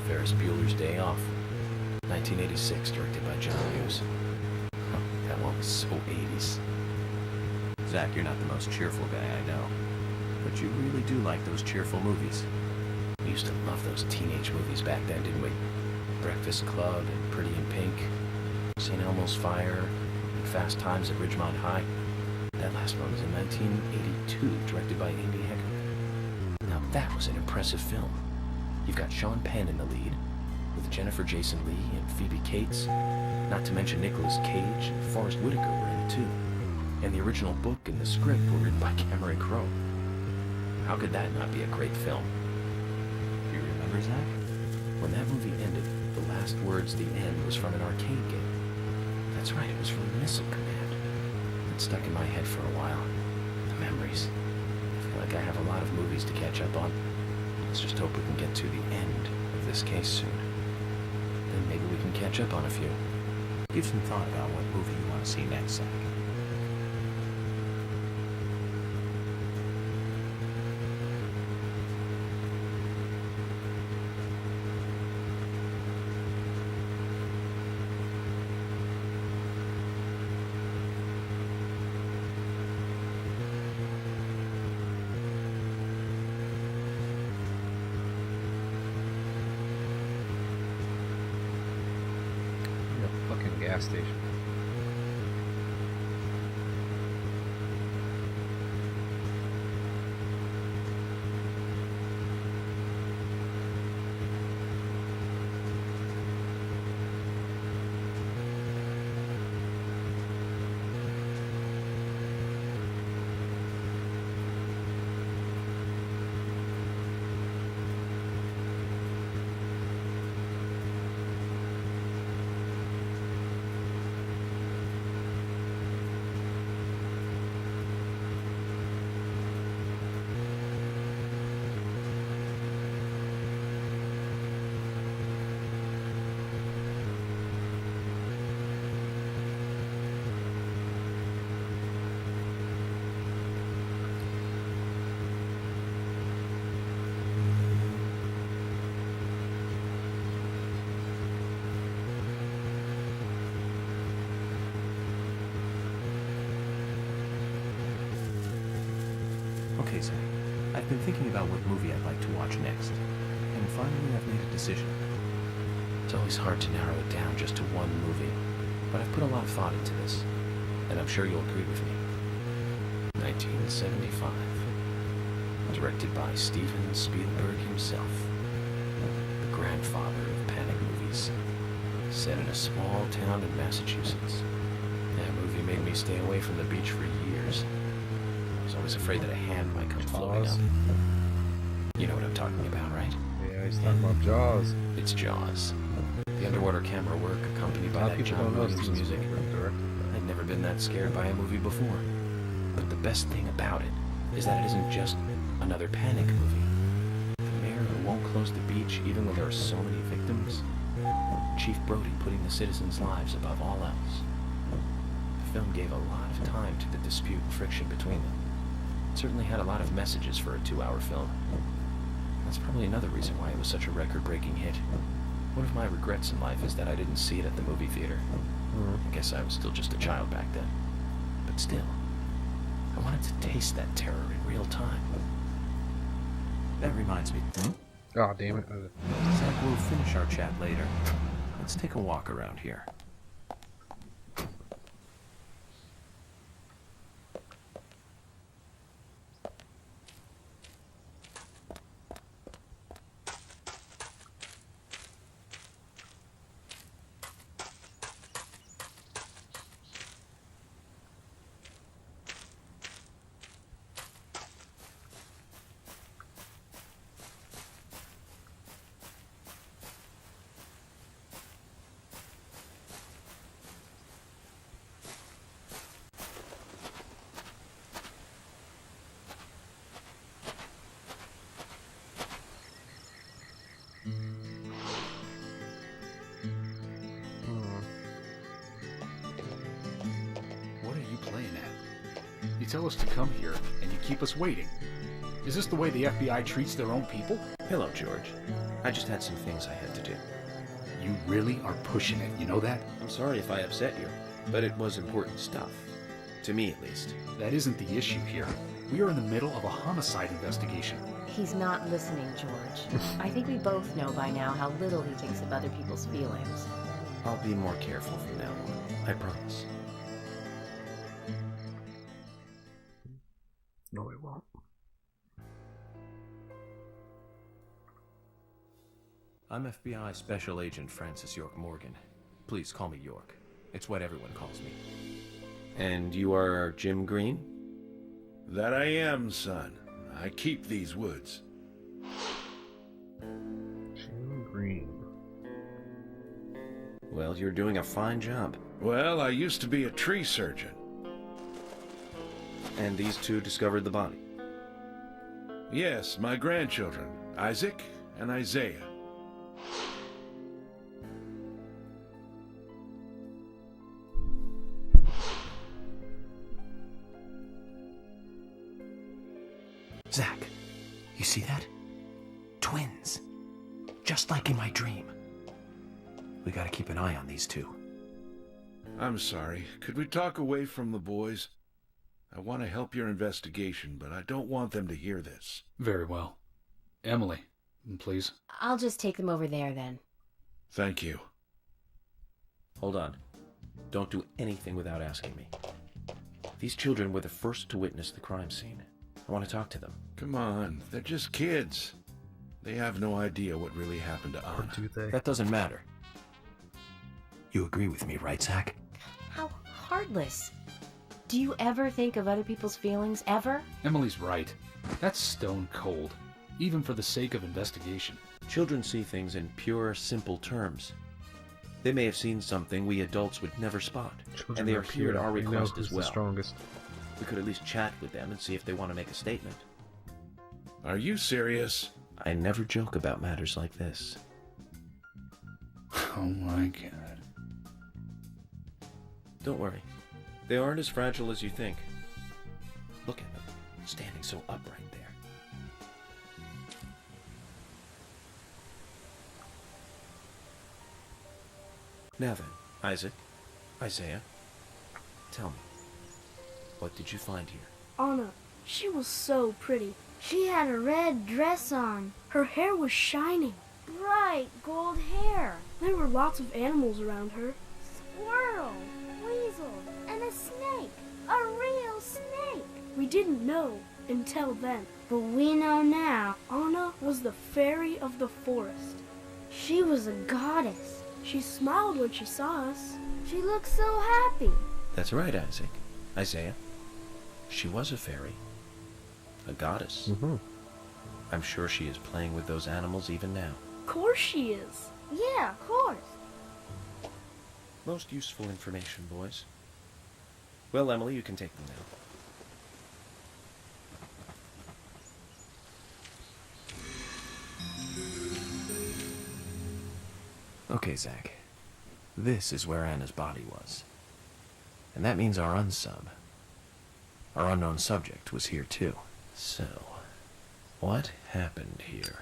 Ferris Bueller's Day Off. 1986, directed by John Hughes. Oh, that one was so 80s.
Zach, you're not the most cheerful guy I know. But you really do like those cheerful movies.
We used to love those teenage movies back then, didn't we? Breakfast Club and Pretty in Pink, St. Elmo's Fire, and Fast Times at Ridgemont High. That last one was in 1982, directed by Andy Hecker. Now that was an impressive film. You've got Sean Penn in the lead, with Jennifer Jason Leigh and Phoebe Cates, not to mention Nicolas Cage and Forrest Whitaker were in it too. And the original book and the script were written by Cameron Crowe. How could that not be a great film?
Do you remember, Zach?
When that movie ended, the last words at the end was from an arcade game. That's right, it was from Missile Command. It stuck in my head for a while. The memories. I feel like I have a lot of movies to catch up on. Let's just hope we can get to the end of this case soon. Then maybe we can catch up on a few.
Give some thought about what movie you want to see next, Zach.
Gas station.
Okay, Zach. I've been thinking about what movie I'd like to watch next. And finally, I've made a decision.
It's always hard to narrow it down just to one movie, but I've put a lot of thought into this, and I'm sure you'll agree with me. 1975. Directed by Steven Spielberg himself. The grandfather of panic movies. Set in a small town in Massachusetts. That movie made me stay away from the beach for years. I was always afraid that a hand might come floating up. You know what I'm talking about, right?
Yeah, he's talking about Jaws.
It's Jaws. The underwater camera work accompanied by that John Williams music. I'd never been that scared by a movie before. But the best thing about it is that it isn't just another panic movie. The mayor who won't close the beach even when there are so many victims. Chief Brody putting the citizens' lives above all else. The film gave a lot of time to the dispute and friction between them. It certainly had a lot of messages for a 2-hour film. That's probably another reason why it was such a record-breaking hit. One of my regrets in life is that I didn't see it at the movie theater. I guess I was still just a child back then. But still, I wanted to taste that terror in real time.
That reminds me.
Oh, damn it.
Zach, we'll finish our chat later. Let's take a walk around here.
You tell us to come here, and you keep us waiting. Is this the way the FBI treats their own people?
Hello, George. I just had some things I had to do.
You really are pushing it, you know that?
I'm sorry if I upset you, but it was important stuff. To me, at least.
That isn't the issue here. We are in the middle of a homicide investigation.
He's not listening, George. I think we both know by now how little he thinks of other people's feelings.
I'll be more careful from now on. I promise.
No, we won't.
I'm FBI Special Agent Francis York Morgan. Please call me York. It's what everyone calls me.
And you are Jim Green?
That I am, son. I keep these woods.
Jim Green.
Well, you're doing a fine job.
Well, I used to be a tree surgeon.
And these two discovered the body?
Yes, my grandchildren, Isaac and Isaiah.
Zach, you see that? Twins. Just like in my dream. We gotta keep an eye on these two.
I'm sorry. Could we talk away from the boys? I want to help your investigation, but I don't want them to hear this.
Very well. Emily, please.
I'll just take them over there then.
Thank you.
Hold on. Don't do anything without asking me. These children were the first to witness the crime scene. I want to talk to them.
Come on, they're just kids. They have no idea what really happened to
Or
Anna.
do they?
That doesn't matter. You agree with me, right, Zach?
How heartless. Do you ever think of other people's feelings, ever?
Emily's right. That's stone cold, even for the sake of investigation.
Children see things in pure, simple terms. They may have seen something we adults would never spot,
Children
and they
are
are here at our
They know
request
who's
as
the
well.
strongest.
We could at least chat with them and see if they want to make a statement.
Are you serious?
I never joke about matters like this.
Oh my god.
Don't worry. They aren't as fragile as you think. Look at them, standing so upright there. Now then, Isaac, Isaiah, tell me, what did you find here?
Anna, she was so pretty. She had a red dress on. Her hair was shining. Bright gold hair. There were lots of animals around her. Squirrel, weasel, and a snake. A real snake. We didn't know until then. But we know now. Anna was the fairy of the forest. She was a goddess. She smiled when she saw us. She looked so happy.
That's right, Isaac. Isaiah. She was a fairy. A goddess.
Mm-hmm.
I'm sure she is playing with those animals even now.
Of course she is. Yeah, of course.
Most useful information, boys. Well, Emily, you can take them now.
Okay, Zach. This is where Anna's body was. And that means our unsub, our unknown subject, was here too.
So, what happened here?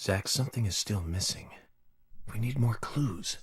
Zach, something is still missing. We need more clues.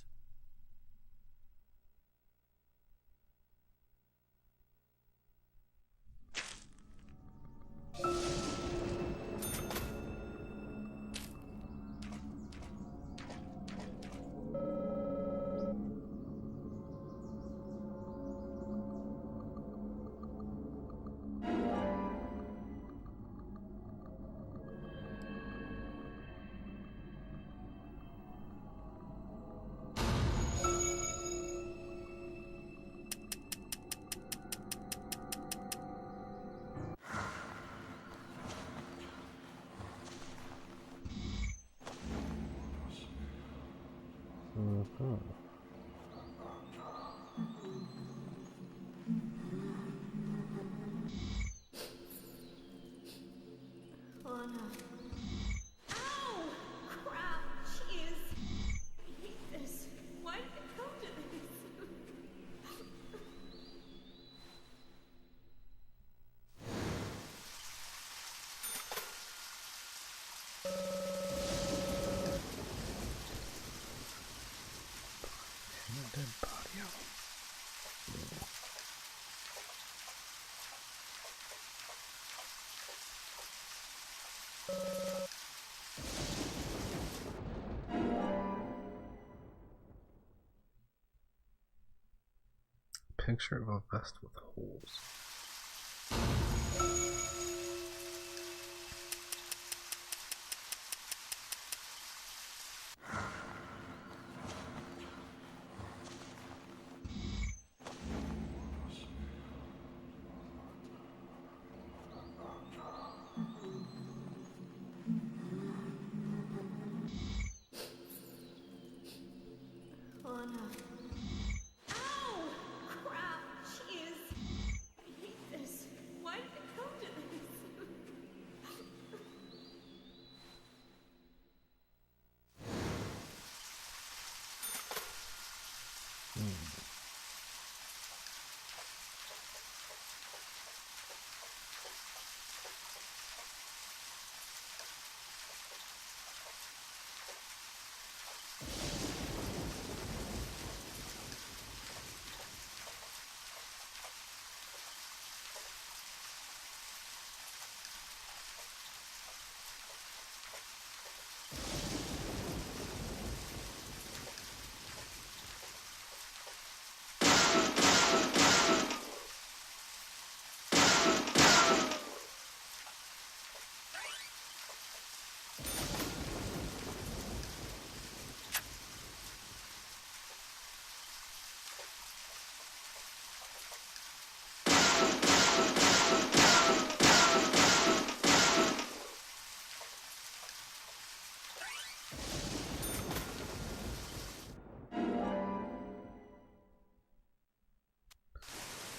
picture of a vest with holes.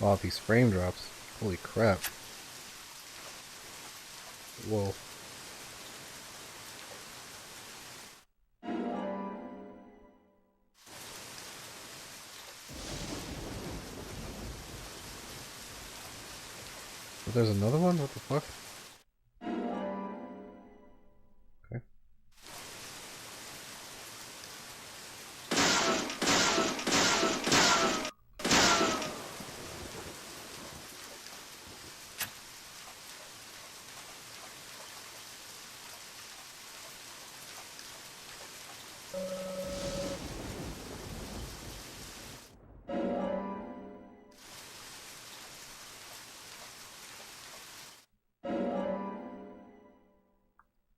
Wow, these frame drops. Holy crap. Whoa. But there's another one? What the fuck? Okay.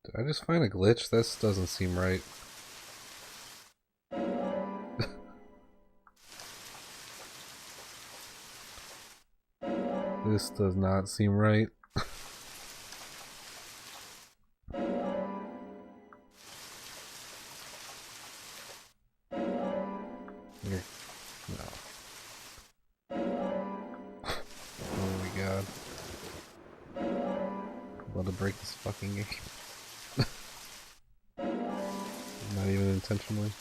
Did I just find a glitch? This doesn't seem right. This does not seem right. Here. No. Oh my god. I'm about to break this fucking game. Not even intentionally.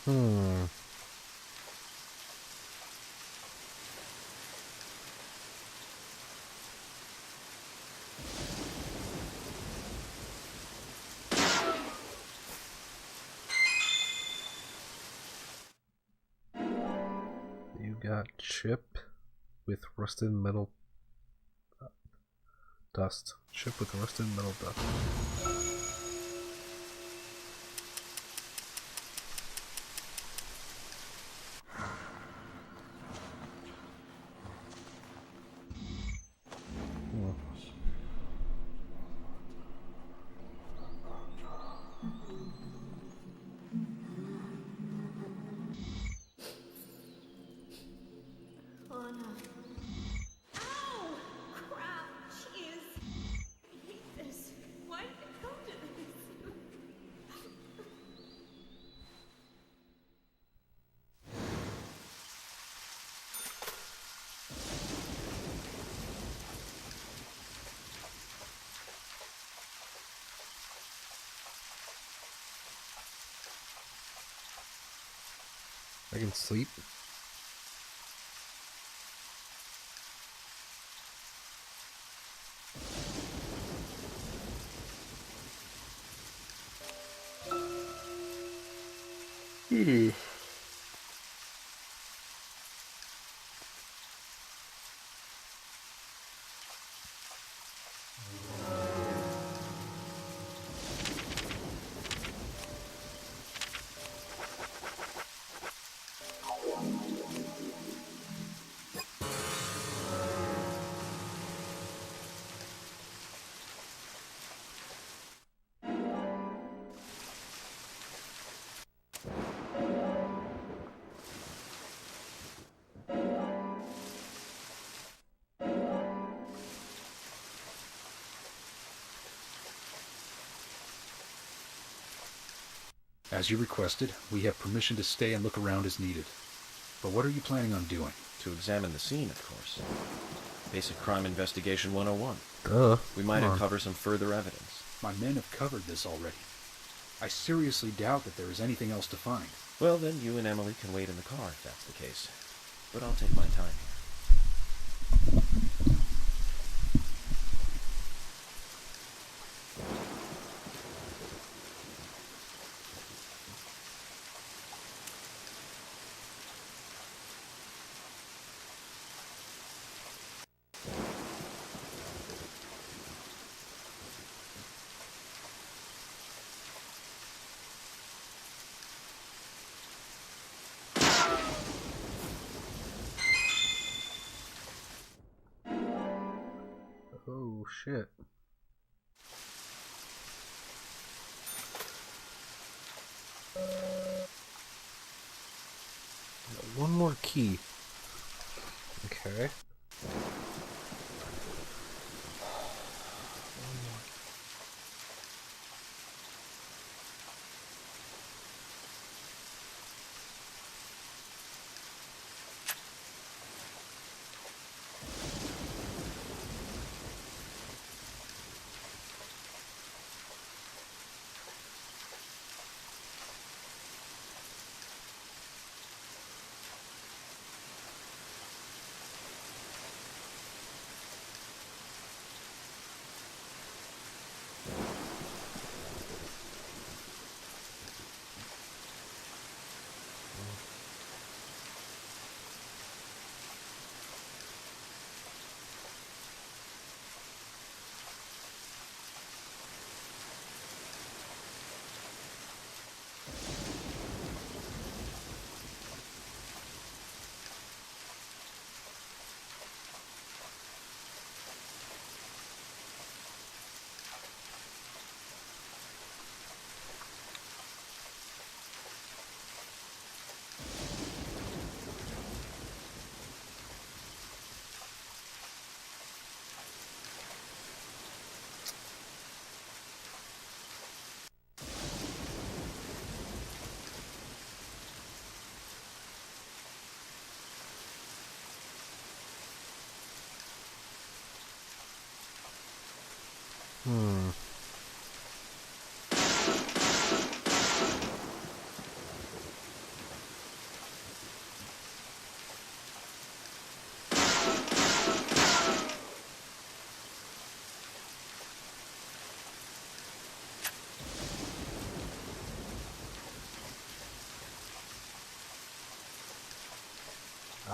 Hmm. You got chip with rusted metal dust. Chip with rusted metal dust. I can sleep.
As you requested, we have permission to stay and look around as needed. But what are you planning on doing?
To examine the scene, of course. Basic Crime Investigation 101.
Duh.
We might uncover some further evidence.
My men have covered this already. I seriously doubt that there is anything else to find.
Well, then you and Emily can wait in the car if that's the case. But I'll take my time here.
Oh shit. One more key. Okay.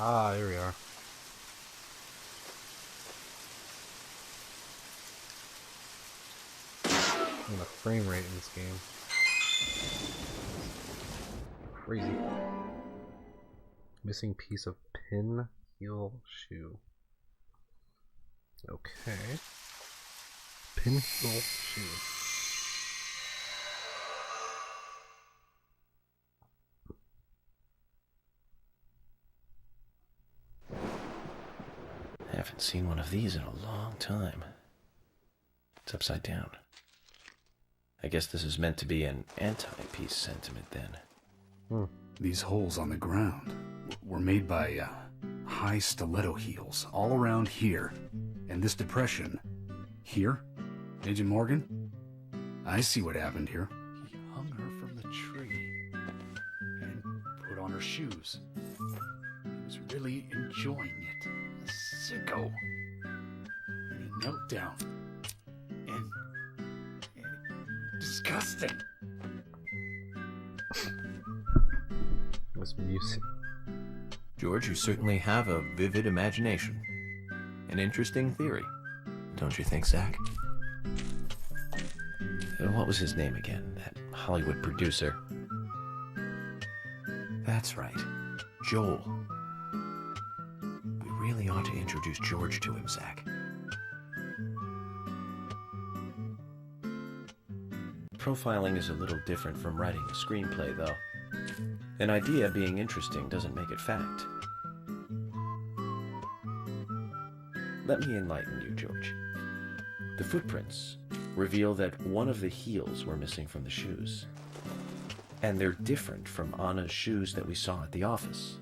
Ah, here we are. And the frame rate in this game. Crazy. Missing piece of pin heel shoe. Okay. Pin heel shoe.
I haven't seen one of these in a long time. It's upside down. I guess this is meant to be an anti-peace sentiment then.
These holes on the ground were made by high stiletto heels all around here. And this depression here, Agent Morgan, I see what happened here.
He hung her from the tree and put on her shoes. He was really enjoying it. A sicko. And he knelt down. And disgusting.
What's music?
George, you certainly have a vivid imagination. An interesting theory. Don't you think, Zach? What was his name again? That Hollywood producer. That's right. Joel. We really ought to introduce George to him, Zach. Profiling is a little different from writing a screenplay, though. An idea being interesting doesn't make it fact. Let me enlighten you, George. The footprints reveal that one of the heels were missing from the shoes. And they're different from Anna's shoes that we saw at the office.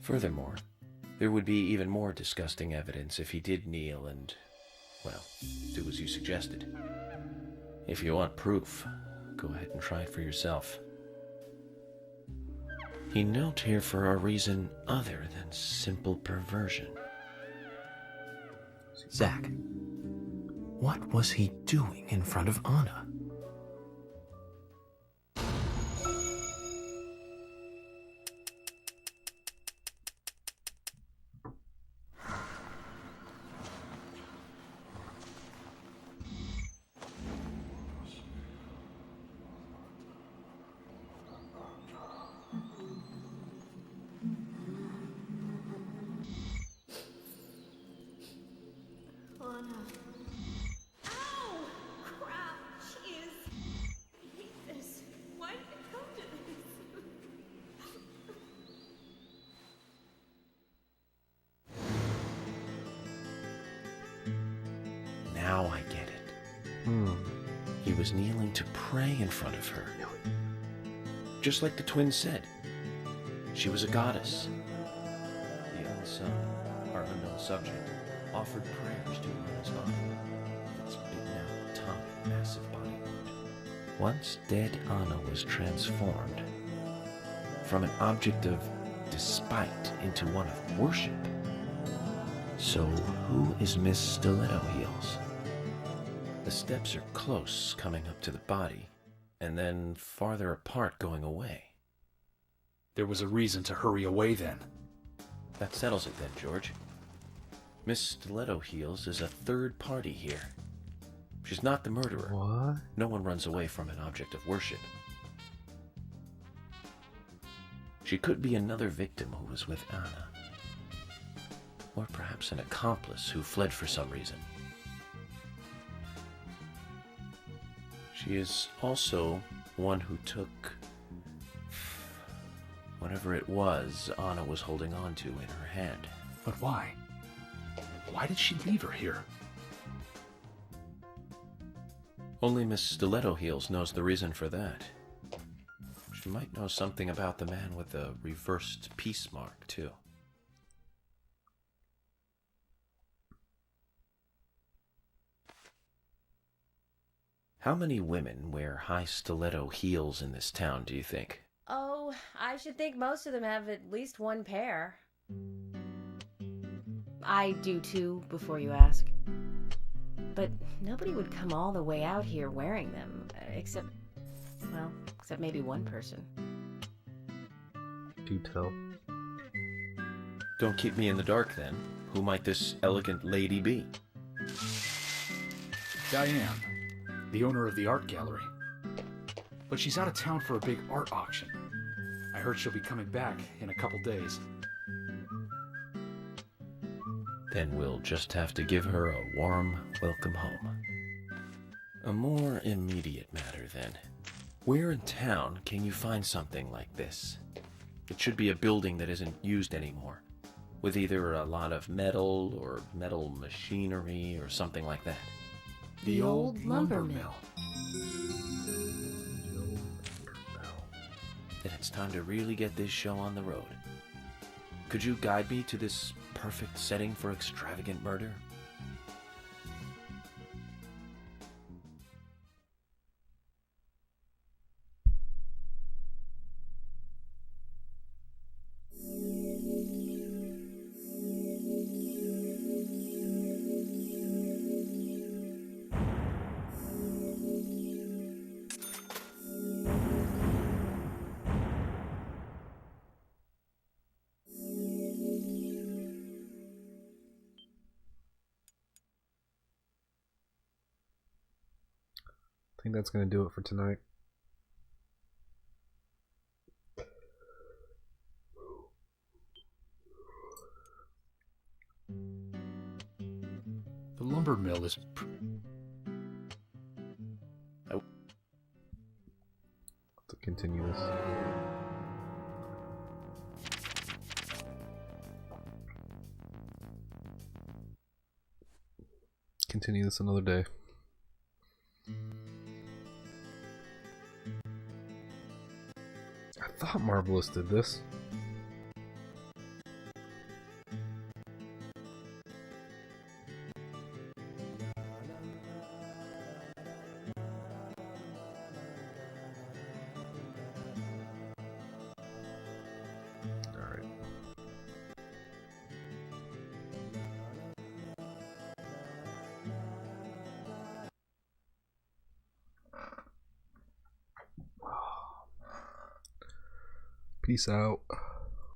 Furthermore, there would be even more disgusting evidence if he did kneel and, well, do as you suggested. If you want proof, go ahead and try it for yourself. He knelt here for a reason other than simple perversion. Zach, what was he doing in front of Anna? Now I get it. He was kneeling to pray in front of her. Just like the twins said. She was a goddess. The unsung, our unknown subject, offered prayers to Anna's body. Its big now atomic massive body. Once dead Anna was transformed from an object of despite into one of worship. So who is Miss Stiletto Heels? The steps are close coming up to the body, and then farther apart going away.
There was a reason to hurry away then.
That settles it then, George. Miss Stiletto Heels is a third party here. She's not the murderer.
What?
No one runs away from an object of worship. She could be another victim who was with Anna. Or perhaps an accomplice who fled for some reason. She is also one who took whatever it was Anna was holding on to in her hand.
But why? Why did she leave her here?
Only Miss Stiletto Heels knows the reason for that. She might know something about the man with the reversed peace mark, too. How many women wear high stiletto heels in this town, do you think?
Oh, I should think most of them have at least one pair. I do too, before you ask. But nobody would come all the way out here wearing them, except maybe one person.
Do tell.
Don't keep me in the dark, then. Who might this elegant lady be?
Diane, the owner of the art gallery. But she's out of town for a big art auction. I heard she'll be coming back in a couple days.
Then we'll just have to give her a warm welcome home. A more immediate matter, then. Where in town can you find something like this? It should be a building that isn't used anymore, with either a lot of metal or metal machinery or something like that.
The old lumber mill.
Then it's time to really get this show on the road. Could you guide me to this perfect setting for extravagant murder?
I think that's going to do it for tonight.
The lumber mill is...
To continue this. Continue this another day. I thought Marvelous did this. Alright. Peace out.